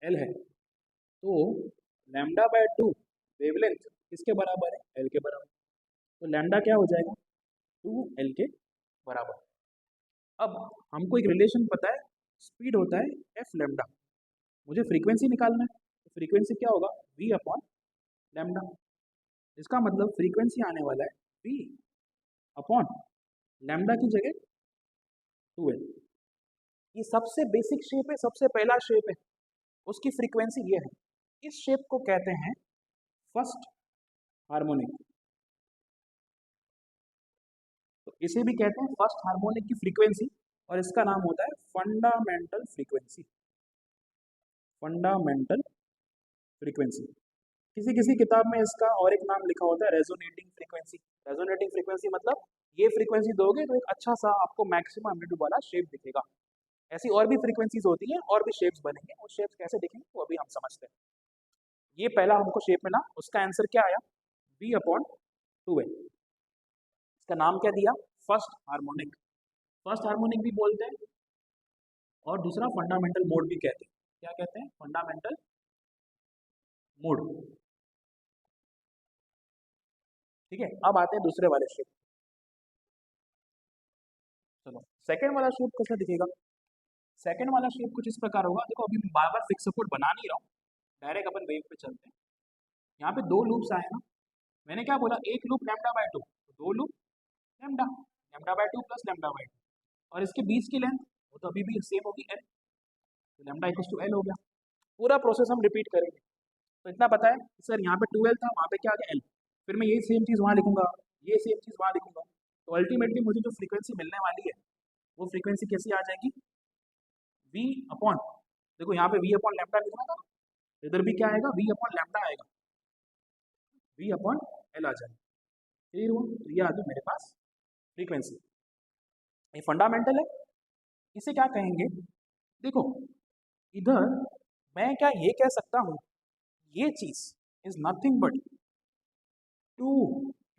एल है तो लैम्डा बाय 2 वेवलेंथ किसके बराबर है, एल के बराबर। तो लैम्डा क्या हो जाएगा, 2 एल के बराबर। अब हमको एक रिलेशन पता है, स्पीड होता है एफ लैम्डा, मुझे फ्रीक्वेंसी निकालना है, तो फ्रीक्वेंसी क्या होगा, वी अपॉन लैम्डा। इसका मतलब फ्रीक्वेंसी आने वाला है वी अपॉन लैम्डा की जगह 2 एल। ये सबसे बेसिक शेप है, सबसे पहला शेप है, उसकी फ्रीक्वेंसी ये है। इस शेप को कहते हैं फर्स्ट हार्मोनिक। तो इसे भी कहते हैं फर्स्ट हार्मोनिक की फ्रीक्वेंसी, और इसका नाम होता है फंडामेंटल फ्रीक्वेंसी। Fundamental frequency. किसी किसी किताब में इसका और एक नाम लिखा होता है रेजोनेटिंग फ्रीक्वेंसी। रेजोनेटिंग फ्रीक्वेंसी मतलब ये फ्रीक्वेंसी दोगे तो एक अच्छा सा आपको मैक्सिमम एम्पलीट्यूड वाला शेप दिखेगा। ऐसी और भी फ्रीक्वेंसीज होती हैं और भी शेप्स बनेंगे, वो शेप्स कैसे दिखेंगे वो अभी हम समझते हैं। ये पहला हमको शेप मिला, उसका आंसर क्या आया, v अपॉन 2l। इसका नाम क्या दिया, फर्स्ट हार्मोनिक। फर्स्ट हार्मोनिक भी बोलते हैं और दूसरा फंडामेंटल मोड भी कहते हैं। क्या कहते हैं, फंडामेंटल मोड। ठीक है, अब आते हैं दूसरे वाले शेप। चलो सेकंड वाला शेप कैसा दिखेगा? सेकंड वाला शेप कुछ इस प्रकार होगा। देखो अभी मैं बार बार फिक्स सपोर्ट बना नहीं रहा हूँ, डायरेक्ट अपन वेव पे चलते हैं। यहाँ पे दो लूप्स आए ना, मैंने क्या बोला, एक लूप लैम्डा बाय टू, दो loop lambda, lambda by two plus lambda by two, और इसके बीच की लेंथ वो तो अभी भी सेम होगी एल, तो लैम्डा इक्वल टू एल हो गया। पूरा प्रोसेस हम रिपीट करेंगे। तो इतना पता है कि सर यहाँ पे 12 था, वहाँ पे क्या आ गया एल, फिर मैं यही सेम चीज़ वहाँ लिखूंगा, ये सेम चीज़ वहाँ लिखूंगा, तो अल्टीमेटली मुझे जो फ्रीक्वेंसी मिलने वाली है वो फ्रीक्वेंसी कैसी आ जाएगी, वी अपॉन, देखो यहाँ पे वी अपॉन लैम्डा लिखना था, इधर भी क्या आएगा, वी अपॉन लैम्डा आएगा, वी अपॉन एल आ जाएगा। क्लियर हुआ? तो ये आ गई मेरे पास फ्रीक्वेंसी। ये फंडामेंटल है। इसे क्या कहेंगे, देखो इधर मैं क्या ये कह सकता हूँ, ये चीज is nothing but 2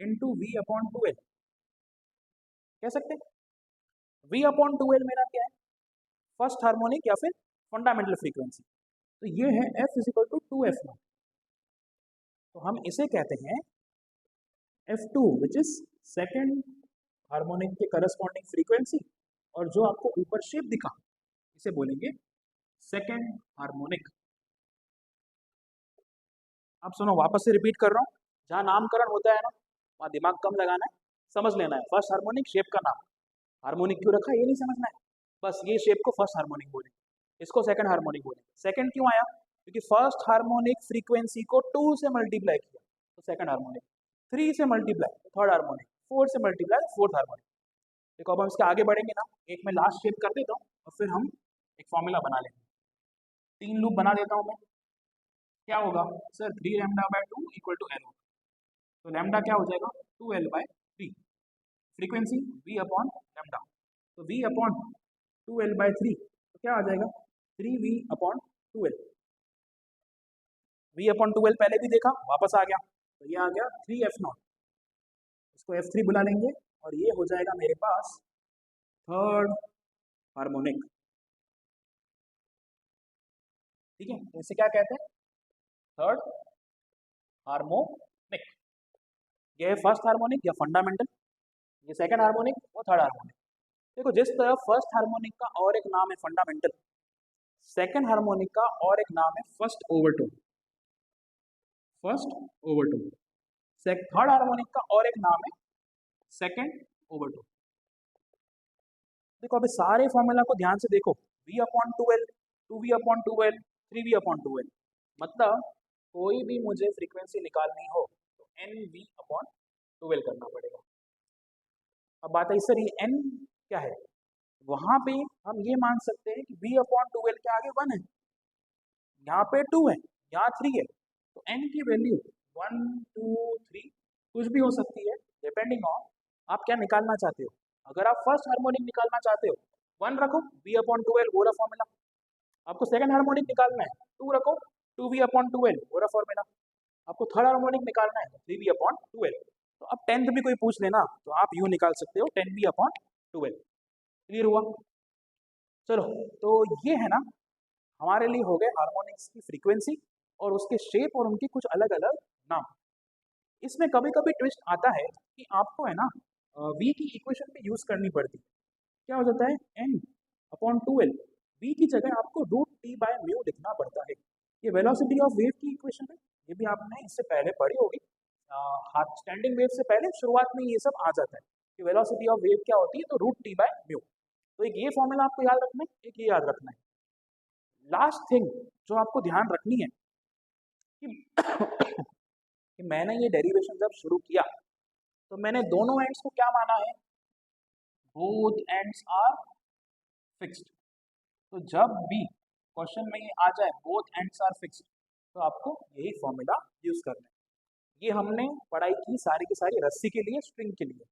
into v upon two l, कह सकते हैं। वी अपॉन टू एल मेरा क्या है, फर्स्ट हार्मोनिक या फिर फंडामेंटल फ्रीक्वेंसी, तो ये है F is equal to 2f0, तो हम इसे कहते हैं f2 which is second harmonic के करस्पॉन्डिंग फ्रीक्वेंसी, और जो आपको ऊपर शेप दिखा इसे बोलेंगे सेकेंड हार्मोनिक। अब सुनो, वापस से रिपीट कर रहा हूँ, जहाँ नामकरण होता है ना वहाँ दिमाग कम लगाना है, समझ लेना है फर्स्ट हार्मोनिक शेप का नाम, हार्मोनिक क्यों रखा है ये नहीं समझना है, बस ये शेप को फर्स्ट हार्मोनिक बोलेंगे, इसको सेकंड हार्मोनिक बोलेंगे। सेकंड क्यों आया, क्योंकि फर्स्ट हार्मोनिक फ्रीक्वेंसी को 2 से मल्टीप्लाई किया तो सेकंड हार्मोनिक, 3 से मल्टीप्लाई तो थर्ड हार्मोनिक, 4 से मल्टीप्लाई तो फोर्थ हार्मोनिक। देखो अब हम इसके आगे बढ़ेंगे ना, एक मैं लास्ट शेप कर देता हूँ और फिर हम एक फॉर्मूला बना लेंगे। 3 लूप बना देता हूँ मैं, क्या होगा sir, 3 lambda by 2 equal to l होगा, तो लैम्डा क्या हो जाएगा 2l by 3, frequency v upon lambda, तो v अपॉन 2l बाय 3, तो क्या आ जाएगा 3v upon 2l, v upon 2l पहले भी देखा वापस आ गया, तो ये आ गया 3f0, इसको f3 बुला लेंगे और ये हो जाएगा मेरे पास थर्ड हार्मोनिक। ठीक है, तो इसे क्या कहते हैं, थर्ड हार्मोनिक। ये है फर्स्ट हार्मोनिक या फंडामेंटल, ये सेकंड हार्मोनिक और थर्ड हार्मोनिक। देखो जिस तरह फर्स्ट हार्मोनिक का और एक नाम है फंडामेंटल, सेकंड हार्मोनिक का और एक नाम है first overtone, first overtone, third harmonic का और एक नाम है सेकंड ओवरटोन। देखो अभी सारे फॉर्मूला को ध्यान से देखो, v upon 2l, 2v upon 2l, 3v upon 2l, मतलब कोई भी मुझे फ्रीक्वेंसी निकालनी हो तो nv अपॉन 2l करना पड़ेगा। अब बात है सर ये n क्या है, वहां पे हम ये मान सकते हैं कि v अपॉन 2l के आगे 1 है, यहाँ पे 2 है, यहाँ 3 है, तो n की वैल्यू 1 2 3 कुछ भी हो सकती है, डिपेंडिंग ऑन आप क्या निकालना चाहते हो। अगर आप फर्स्ट हार्मोनिक निकालना चाहते हो 1 रखो, v अपॉन 2l वो रहा फॉर्मूला। आपको सेकंड हार्मोनिक निकालना है 2 रखो, 2v अपॉन 2l वो रहा फॉर्मूला। आपको थर्ड हार्मोनिक निकालना है 3v अपॉन 2l। तो अब टेंथ भी कोई पूछ लेना तो आप यूँ निकाल सकते हो 10v अपॉन 2l। क्लियर हुआ? चलो तो ये है ना, हमारे लिए हो गए हार्मोनिक्स की फ्रीक्वेंसी और उसके शेप और उनके कुछ अलग अलग नाम। इसमें कभी कभी ट्विस्ट आता है कि आपको है ना v की इक्वेशन भी यूज करनी पड़ती है। क्या हो जाता है, n अपॉन 2l, v की जगह आपको रूट t बाय म्यू लिखना पड़ता है। ये वेलोसिटी ऑफ वेव की इक्वेशन है, ये भी आपने इससे पहले पढ़ी होगी, स्टैंडिंग वेव से पहले शुरुआत में ये सब आ जाता है कि वेलोसिटी ऑफ वेव क्या होती है, तो रूट t बाय म्यू। तो एक ये फॉर्मूला आपको याद रखना है, एक ये याद रखना है। लास्ट थिंग जो आपको ध्यान रखनी है कि, कि मैंने ये डेरिवेशन जब शुरू किया तो मैंने दोनों एंड्स को क्या माना है, बोथ एंड्स आर फिक्स्ड। तो जब भी क्वेश्चन में ये आ जाए बोथ एंड्स आर फिक्स्ड, तो आपको यही फॉर्मूला यूज करना है। ये हमने पढ़ाई की सारी की सारी रस्सी के लिए, स्ट्रिंग के लिए।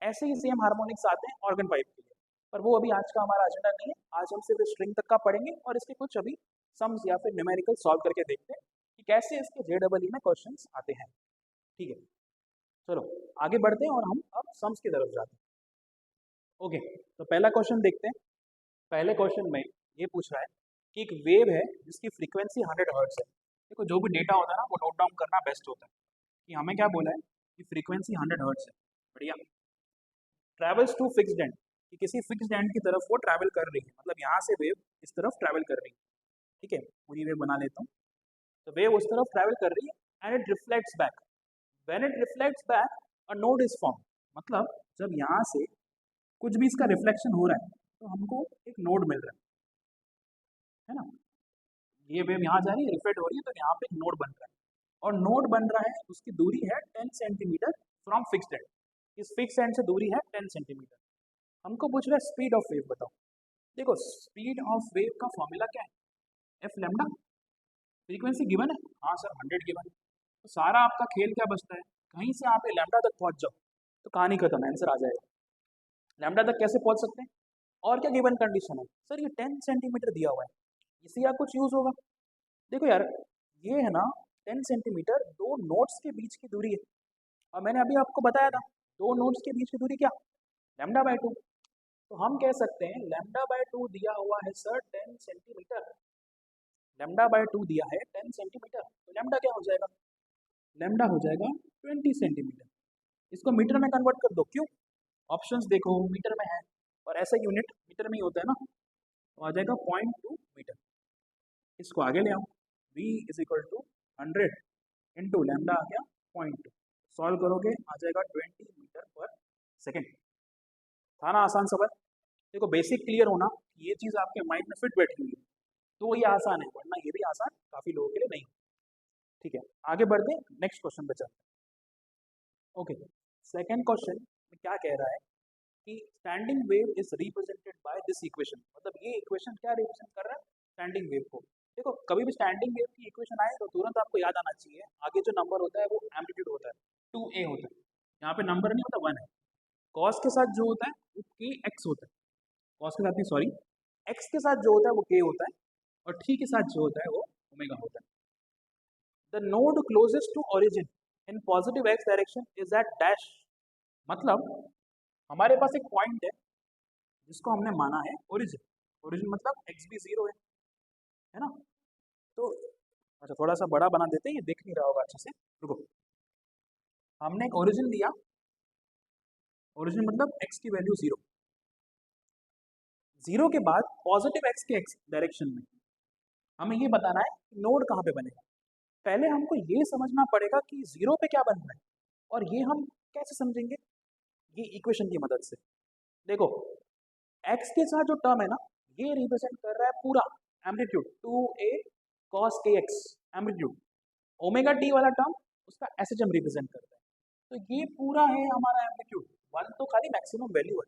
ऐसे ही सेम हार्मोनिक्स आते हैं ऑर्गन पाइप के लिए, पर वो अभी आज का हमारा एजेंडा नहीं है। आज हम सिर्फ स्ट्रिंग तक का पढ़ेंगे और इसके कुछ अभी सम्स या फिर न्यूमेरिकल सॉल्व करके देखते हैं कि कैसे इसके JEE में क्वेश्चंस आते हैं। ठीक है, चलो आगे बढ़ते हैं और हम अब सम्स की तरफ जाते हैं। ओके, तो पहला क्वेश्चन देखते हैं। पहले क्वेश्चन में ये पूछ रहा है कि एक वेव है जिसकी फ्रीक्वेंसी 100 हर्ट्ज है। देखो जो भी डेटा होता है ना वो नोट डाउन करना बेस्ट होता है। कि हमें क्या बोला है कि फ्रीक्वेंसी 100 हर्ट्ज है, बढ़िया, ट्रेवल्स टू फिक्स्ड एंड, कि किसी फिक्स्ड एंड की तरफ वो ट्रैवल कर रही है, मतलब यहाँ से वेव इस तरफ ट्रैवल कर रही है, ठीक है, पूरी वेव बना लेता हूँ। तो वेव उस तरफ ट्रैवल कर रही है and it reflects back. When it reflects back a node is form, मतलब जब यहाँ से कुछ भी इसका रिफ्लेक्शन हो रहा है तो हमको एक नोड मिल रहा है ना। ये वेव यहाँ जा रही है, रिफ्लेक्ट हो रही है, तो यहाँ पे एक नोड बन रहा है, और नोड बन रहा है, उसकी दूरी है 10 सेंटीमीटर फ्रॉम फिक्स्ड एंड। इस फिक्स एंड से दूरी है 10 सेंटीमीटर। हमको पूछ रहा है स्पीड ऑफ वेव बताओ। देखो स्पीड ऑफ वेव का फॉर्मूला क्या है, एफ लैम्डा। फ्रीक्वेंसी गिवन है, हाँ सर 100 गिवन है। तो सारा आपका खेल क्या बचता है, कहीं से आप लैम्डा तक पहुंच जाओ तो कहानी खत्म, आंसर आ जाएगा। लैम्डा तक कैसे पहुंच सकते हैं, और क्या गिवन कंडीशन है, सर ये 10 सेंटीमीटर दिया हुआ है, इसी का कुछ यूज होगा। देखो यार, ये है ना 10 सेंटीमीटर दो नोड्स के बीच की दूरी है, और मैंने अभी आपको बताया था दो नोड्स के बीच की दूरी क्या, लैम्डा बाय 2। तो हम कह सकते हैं लैम्डा बाय 2 दिया हुआ है सर 10 सेंटीमीटर, लैम्डा बाय 2 दिया है 10 सेंटीमीटर, तो लैम्डा क्या हो जाएगा, लैम्डा हो जाएगा 20 सेंटीमीटर। इसको मीटर में कन्वर्ट कर दो, क्यों, ऑप्शंस देखो मीटर में है, और ऐसा यूनिट मीटर में ही होता है ना, तो आ जाएगा 0.2 मीटर। इसको आगे ले आओ, v is equal to 100 into lambda आ गया 0.2, सॉल्व करोगे आ जाएगा 20 मीटर पर सेकेंड। था ना आसान सवाल। देखो बेसिक क्लियर होना, ये चीज़ आपके माइंड में फिट बैठी हुई है तो ये आसान है, वरना ये भी आसान काफ़ी लोगों के लिए नहीं। ठीक है, आगे बढ़ते हैं, नेक्स्ट क्वेश्चन पे चलते हैं। ओके, सेकेंड क्वेश्चन में क्या कह रहा है कि standing wave is represented by this equation, मतलब ये इक्वेशन क्या रिप्रेजेंट कर रहा है, स्टैंडिंग वेव को। देखो कभी भी स्टैंडिंग वेव की इक्वेशन आए तो तुरंत आपको याद आना चाहिए, आगे जो नंबर होता है वो एम्पलीट्यूड होता है, 2a होता है, यहाँ पे नंबर नहीं होता 1 है। कॉस के साथ जो होता है वो के एक्स होता है, कॉस के साथ नहीं सॉरी, एक्स के साथ जो होता है वो के होता है, और टी के साथ जो होता है वो ओमेगा होता है। The node closest to origin in positive x direction is at dash, मतलब हमारे पास एक पॉइंट है जिसको हमने माना है ओरिजिन, ओरिजिन मतलब एक्स भी 0 है ना। तो अच्छा थोड़ा सा बड़ा बना देते हैं, ये दिख नहीं रहा होगा अच्छे से, रुको। हमने एक ओरिजिन दिया, ओरिजिन मतलब एक्स की वैल्यू 0, 0 के बाद पॉजिटिव एक्स के एक्स डायरेक्शन में हमें ये बताना है कि नोड कहाँ पे बनेगा। पहले हमको ये समझना पड़ेगा कि 0 पे क्या बन रहा है, और ये हम कैसे समझेंगे, ये इक्वेशन की मदद से। देखो एक्स के साथ जो टर्म है ना, ये रिप्रेजेंट कर रहा है पूरा amplitude 2a cos kx amplitude, omega T वाला टर्म उसका एसएचएम रिप्रेजेंट करता है, तो ये पूरा है हमारा एम्पलीट्यूड। 1 तो खाली मैक्सिमम वैल्यू है,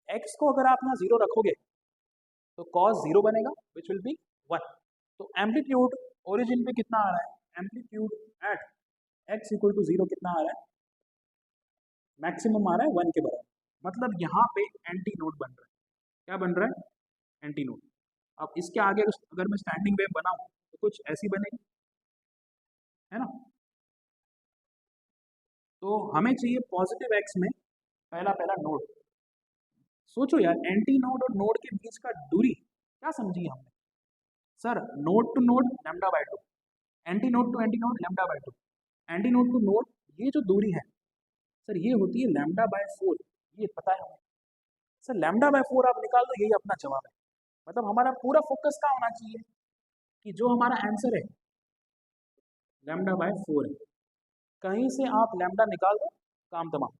एक्स को अगर आप यहाँ 0 रखोगे तो cos 0 बनेगा विच विल बी 1। तो एम्पलीट्यूड ओरिजिन पे कितना आ रहा है, amplitude at x equal to 0 कितना आ रहा है, मैक्सिमम आ रहा है 1 के बराबर, मतलब यहाँ पे एंटी नोड बन रहा है। क्या बन रहा है, एंटी नोड। अब इसके आगे अगर मैं स्टैंडिंग वेव बनाऊं तो कुछ ऐसी बनेगी, है ना। तो हमें चाहिए पॉजिटिव एक्स में पहला पहला नोड। सोचो यार, एंटी नोड और नोड के बीच का दूरी क्या समझी हमने, sir node to node lambda by 2, antinode to antinode lambda by 2, antinode to node ये जो दूरी है सर ये होती है लैम्डा बाय 4, ये पता है हमें। सर लैम्डा बाय 4 आप निकाल दो, यही अपना जवाब है। मतलब हमारा पूरा फोकस क्या होना चाहिए कि जो हमारा आंसर है लैम्डा बाय 4 है, कहीं से आप लैम्डा निकाल दो, काम तमाम।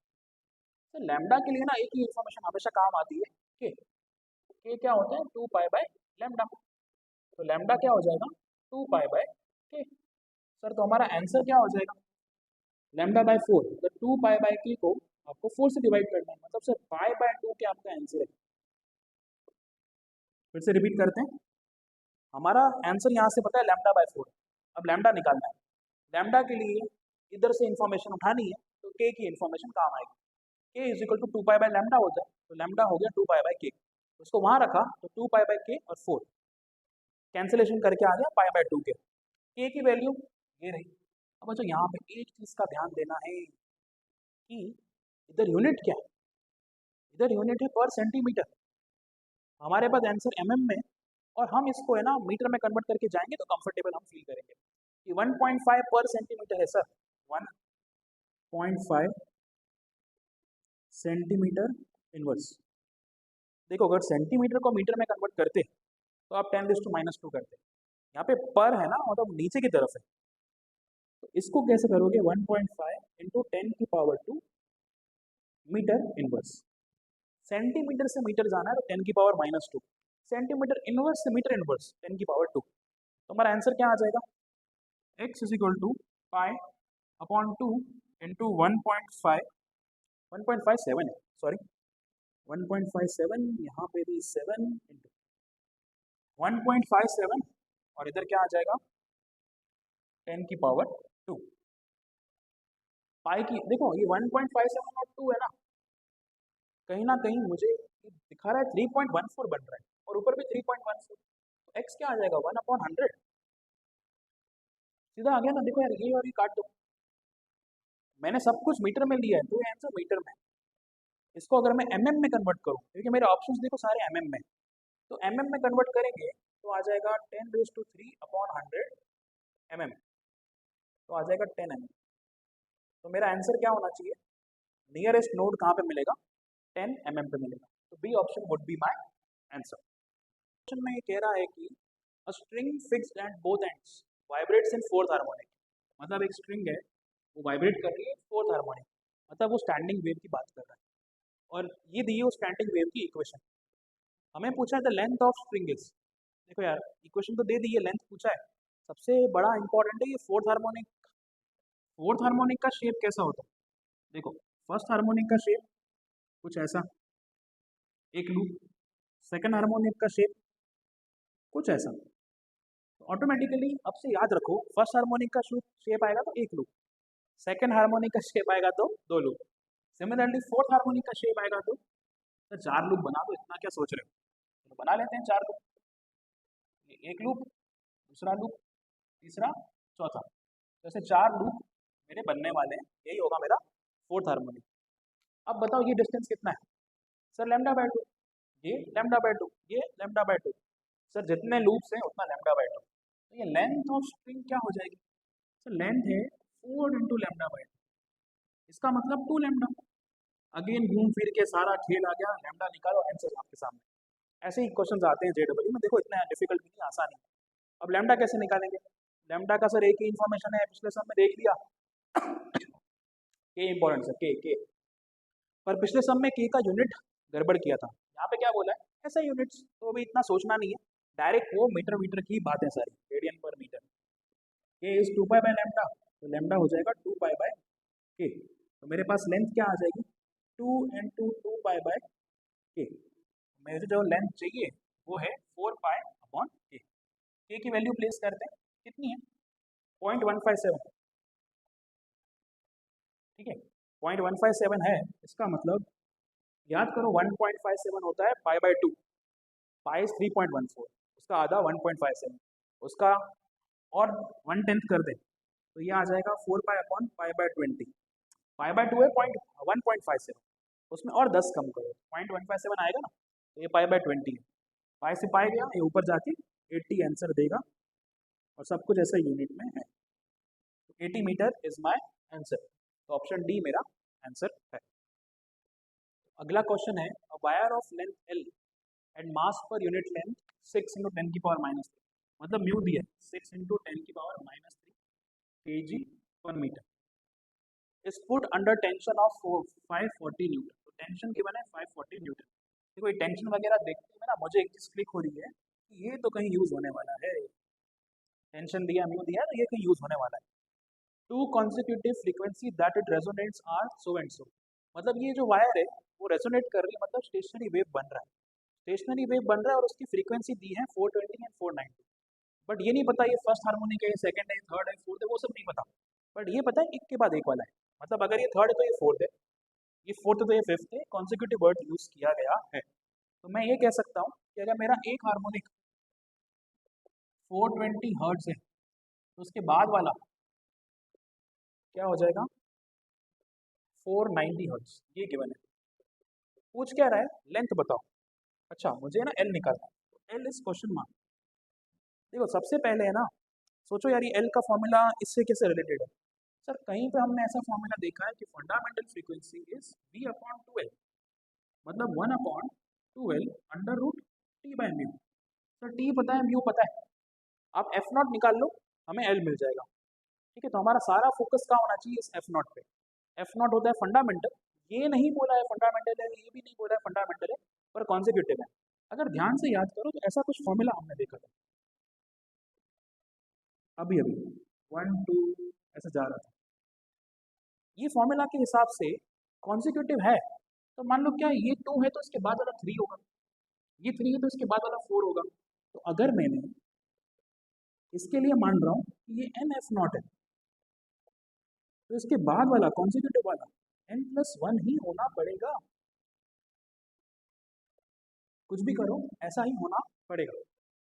तो लैम्डा के लिए ना एक ही इन्फॉर्मेशन हमेशा काम आती है, के क्या होता है 2 पाई बाय लैम्डा, तो लैम्डा क्या हो जाएगा 2 पाई बाय के। सर तो हमारा आंसर क्या हो जाएगा, लैम्डा बाय 4, तो 2 पाई बाय के को आपको 4 से डिवाइड करना है, मतलब सर पाई बाय 2 के आपका आंसर है। फिर से रिपीट करते हैं, हमारा आंसर यहाँ से पता है लैम्डा बाय 4, अब लैम्डा निकालना है। लैम्डा के लिए इधर से इन्फॉर्मेशन उठानी है तो के की इन्फॉर्मेशन काम आएगी, k is equal to 2 pi by lambda होता है, तो लैम्डा हो गया 2 पाई बाय के, उसको वहाँ रखा तो 2 पाई बाय के और 4 कैंसिलेशन करके आ गया पाई बाय 2 के की वैल्यू ये रही। अब बच्चों यहाँ पे एक चीज़ का ध्यान देना है कि इधर यूनिट क्या है, इधर यूनिट है पर सेंटीमीटर, हमारे पास आंसर एमएम में, और हम इसको है ना मीटर में कन्वर्ट करके जाएंगे तो कंफर्टेबल हम फील करेंगे कि 1.5 पर सेंटीमीटर है सर, 1.5 सेंटीमीटर इनवर्स, देखो अगर सेंटीमीटर को मीटर में कन्वर्ट करते तो आप 10⁻² करते। यहाँ पे पर है ना, मतलब नीचे की तरफ है, तो इसको कैसे करोगे 1.5 इंटू 10⁻² मीटर इनवर्स। सेंटीमीटर से मीटर जाना है तो 10⁻², सेंटीमीटर इनवर्स से मीटर इनवर्स 10⁻²। तो हमारा आंसर क्या आ जाएगा, x is equal to pi upon 2 into 1.57 है, सॉरी 1.57, यहाँ पे भी 7 इंटू 1.57 और इधर क्या आ जाएगा 10⁻²। पाई की देखो ये 1.57 और 2 है ना कहीं मुझे दिखा रहा है 3.14 बन रहा है और ऊपर भी 3.14, तो x क्या आ जाएगा 1/100, सीधा आ गया ना। देखो यार ये और ये काट दो, मैंने सब कुछ मीटर में लिया है तो ये आंसर मीटर में। इसको अगर मैं mm में कन्वर्ट करूँ, क्योंकि मेरे ऑप्शंस देखो सारे mm में, तो mm में कन्वर्ट करेंगे तो आ जाएगा 10⁻³ mm, तो आ जाएगा 10 mm। तो मेरा आंसर क्या होना चाहिए, नियरेस्ट नोड कहाँ पे मिलेगा 10 mm पे मिलेगा, तो B option would be my answer. Question में ये कह रहा है कि a string fixed at both ends vibrates in fourth harmonic, मतलब एक स्ट्रिंग है वो वाइब्रेट कर रही है फोर्थ हार्मोनिक, मतलब वो स्टैंडिंग वेव की बात कर रहा है और ये दी है वो स्टैंडिंग वेव की इक्वेशन। हमें पूछा है the length of string is, देखो यार इक्वेशन तो दे दी है, लेंथ पूछा है, सबसे बड़ा इंपॉर्टेंट है ये फोर्थ हार्मोनिक। फोर्थ हार्मोनिक का शेप कैसा होता है, देखो फर्स्ट हार्मोनिक का शेप कुछ ऐसा एक लूप, सेकंड हार्मोनिक का शेप कुछ ऐसा, तो ऑटोमेटिकली अब से याद रखो फर्स्ट हार्मोनिक का शेप आएगा तो एक लूप, सेकंड हार्मोनिक का शेप आएगा तो दो लूप, सिमिलरली फोर्थ हार्मोनिक का शेप आएगा तो चार लूप बना दो, इतना क्या सोच रहे हो, तो बना लेते हैं चार लूप, एक लूप दूसरा लूप तीसरा चौथा, जैसे चार लूप मेरे बनने वाले हैं, यही होगा मेरा फोर्थ हार्मोनिक। अब बताओ ये डिस्टेंस कितना है, सर λ/2, ये λ/2, ये λ/2, सर जितने लूप्स हैं उतना λ/2, तो ये लेंथ ऑफ स्ट्रिंग क्या हो जाएगी, सर लेंथ है 4 इंटू λ/2, इसका मतलब 2λ। अगेन घूम फिर के सारा खेल आ गया, लैम्डा निकालो आंसर आपके सामने। ऐसे ही क्वेश्चन आते हैं जेडब्ल्यू में, देखो इतना डिफिकल्ट भी नहीं, आसान है। अब लैम्डा कैसे निकालेंगे, लैम्डा का सर एक ही इन्फॉर्मेशन है, पिछले सब में देख लिया के इंपॉर्टेंट है के, पर पिछले सब में के का यूनिट गड़बड़ किया था, यहाँ पे क्या बोला है ऐसा यूनिट्स, तो अभी इतना सोचना नहीं है, डायरेक्ट वो मीटर मीटर की बातें सारी, रेडियन पर मीटर। के इज 2π/λ, तो लैम्डा हो जाएगा 2π/k, तो मेरे पास लेंथ क्या आ जाएगी 2 इंटू 2π/k, मुझे जो लेंथ चाहिए वो है 4π/k, k की वैल्यू प्लेस करते हैं कितनी है 0.157, ठीक है 0.157 है, इसका मतलब याद करो 1.57 होता है π/2, पाई 3.14, उसका आधा 1.57, उसका और 1/10 कर दे तो ये आ जाएगा 4π/20, π/2 है 1.57, उसमें और 10 कम करो 0.157 आएगा ना, तो ये π/20 है, पाई से पाई गया, ये ऊपर जाके 80 आंसर देगा और सब कुछ ऐसा यूनिट में है, तो 80 मीटर इज माय आंसर, तो ऑप्शन डी मेरा आंसर है। अगला क्वेश्चन है wire of length L and mass per unit length 6 into 10⁻³ मतलब म्यू दिया 6 इंटू 10⁻³ kg पर metre is put under tension of 540 newton, तो टेंशन गिवन है 540 न्यूटन। देखो ये टेंशन वगैरह देखते हुए ना मुझे एक चीज क्लिक हो रही है कि ये तो कहीं यूज होने वाला है, टेंशन दिया म्यू दिया तो ये कहीं यूज होने वाला है। Two consecutive frequency that it resonates are so and so, मतलब ये जो वायर है वो रेजोनेट कर रही है, मतलब स्टेशनरी वेव बन रहा है, स्टेशनरी वेव बन रहा है और उसकी फ्रीक्वेंसी दी है 420 एंड 490, बट ये नहीं पता ये फर्स्ट हार्मोनिक है, सेकंड है, थर्ड है, फोर्थ है, वो सब नहीं पता, बट ये पता है एक के बाद एक वाला है, मतलब अगर ये थर्ड है तो ये फोर्थ है, ये फोर्थ है तो ये फिफ्थ है, कॉन्सिक्यूटिव वर्ड यूज किया गया है। तो मैं ये कह सकता हूँ कि अगर मेरा एक हार्मोनिक 420 हर्ट्ज है तो उसके बाद वाला क्या हो जाएगा 490 हर्ट्ज, ये गिवन है। पूछ क्या रहा है लेंथ बताओ, अच्छा मुझे ना एल निकालना है, तो एल इज क्वेश्चन मार्क। देखो सबसे पहले है ना सोचो यार ये एल का फॉर्मूला इससे कैसे रिलेटेड है, सर कहीं पे हमने ऐसा फॉर्मूला देखा है कि फंडामेंटल फ्रीक्वेंसी इज v/2l, मतलब 1/2 12 √T/μ। सर टी पता है, म्यू पता है, आप एफ नॉट निकाल लो, हमें एल मिल जाएगा। ठीक है, तो हमारा सारा फोकस कहाँ होना चाहिए, इस एफ नॉट पे। एफ नॉट होता है फंडामेंटल, ये नहीं बोला है फंडामेंटल है, ये भी नहीं बोला है फंडामेंटल है, पर कॉन्जिक्यूटिव है। अगर ध्यान से याद करो तो ऐसा कुछ फॉर्मूला हमने देखा था अभी अभी, 1 2 ऐसा जा रहा था। ये फॉर्मूला के हिसाब से कॉन्जिक्यूटिव है, तो मान लो क्या ये 2 है तो इसके बाद वाला 3 होगा, ये 3 है तो इसके बाद वाला 4 होगा। तो अगर मैंने इसके लिए मान रहा हूँ कि ये एन एफ नॉट है, तो इसके बाद वाला कॉन्जिक्यूटिव वाला n+1 ही होना पड़ेगा। कुछ भी करो ऐसा ही होना पड़ेगा,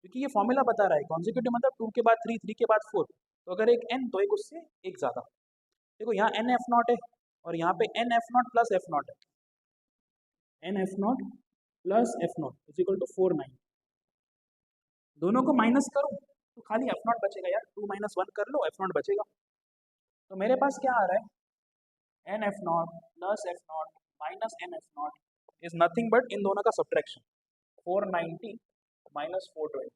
क्योंकि ये फॉर्मूला बता रहा है कॉन्जिक्यूटिव मतलब 2 के बाद 3, 3 के बाद 4, तो अगर एक n तो एक उससे एक ज़्यादा। देखो यहाँ एन एफ नॉट है और यहाँ पे n f not plus f not है, n f not plus f not is equal to 490। दोनों को माइनस करो तो खाली एफ नॉट बचेगा यार, 2 - 1 कर लो, एफ नॉट बचेगा। तो मेरे पास क्या आ रहा है, n f not plus f naught minus n f not is nothing but इन दोनों का सब्ट्रैक्शन, 490 माइनस 420,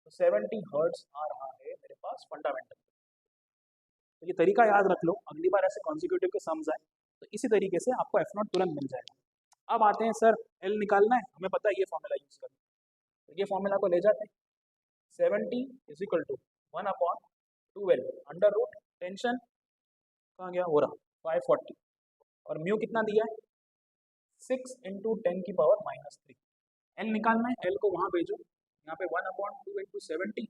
तो 70 हर्ट्ज आ रहा है मेरे पास फंडामेंटल। तो ये तरीका याद रख लो, अगली बार ऐसे कॉन्जिक्यूटिव के सम्स आए तो इसी तरीके से आपको एफ नॉट तुरंत मिल जाएगा। अब आते हैं सर एल निकालना है, हमें पता है ये फॉर्मूला यूज करना, तो ये फॉर्मूला को ले जाते हैं, 70 is equal to 1/12 under root tension कहाँ गया, हो रहा 540, और म्यू कितना दिया है 6 × 10⁻³ एल निकालना है, एल को वहाँ भेजो, यहाँ पे 1/2 × 70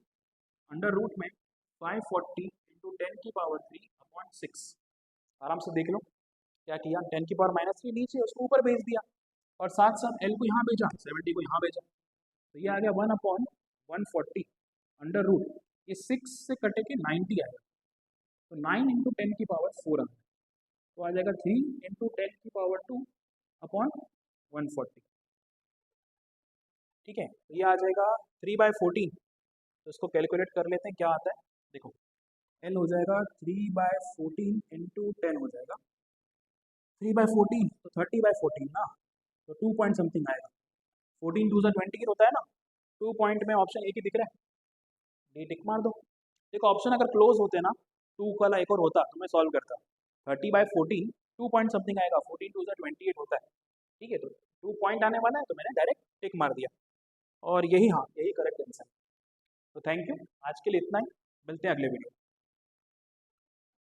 अंडर रूट में 540 × 10⁻³ आराम से देख लो क्या किया, 10⁻³ नीचे उसको ऊपर भेज दिया, और साथ साथ एल को यहाँ भेजा, 70 को यहाँ भेजा, तो ये आ गया 1/140 अंडर रूट, ये 6 से कटे के 90 आएगा, तो 9 × 10⁻⁴ आ, तो आ जाएगा 3 × 10⁻²/140। ठीक है, तो ये आ जाएगा 3/14, तो इसको कैलकुलेट कर लेते हैं क्या आता है। देखो एल हो जाएगा 3/14 × 10 हो जाएगा, 3/14 तो 30/14 ना, तो 2 पॉइंट समथिंग आएगा, 14 2 20 होता है ना, 2 पॉइंट में ऑप्शन एक ही दिख रहा है, डी टिक मार दो। देखो ऑप्शन अगर क्लोज होते ना, 2 वाला एक और होता तो मैं सॉल्व करता, 30/14 2 पॉइंट समथिंग आएगा, 14 2 28 होता है। ठीक है, तो 2 पॉइंट आने वाला है तो मैंने डायरेक्ट टिक मार दिया, और यही, हाँ यही करेक्ट आंसर। तो थैंक यू, आज के लिए इतना ही, मिलते हैं अगले वीडियो।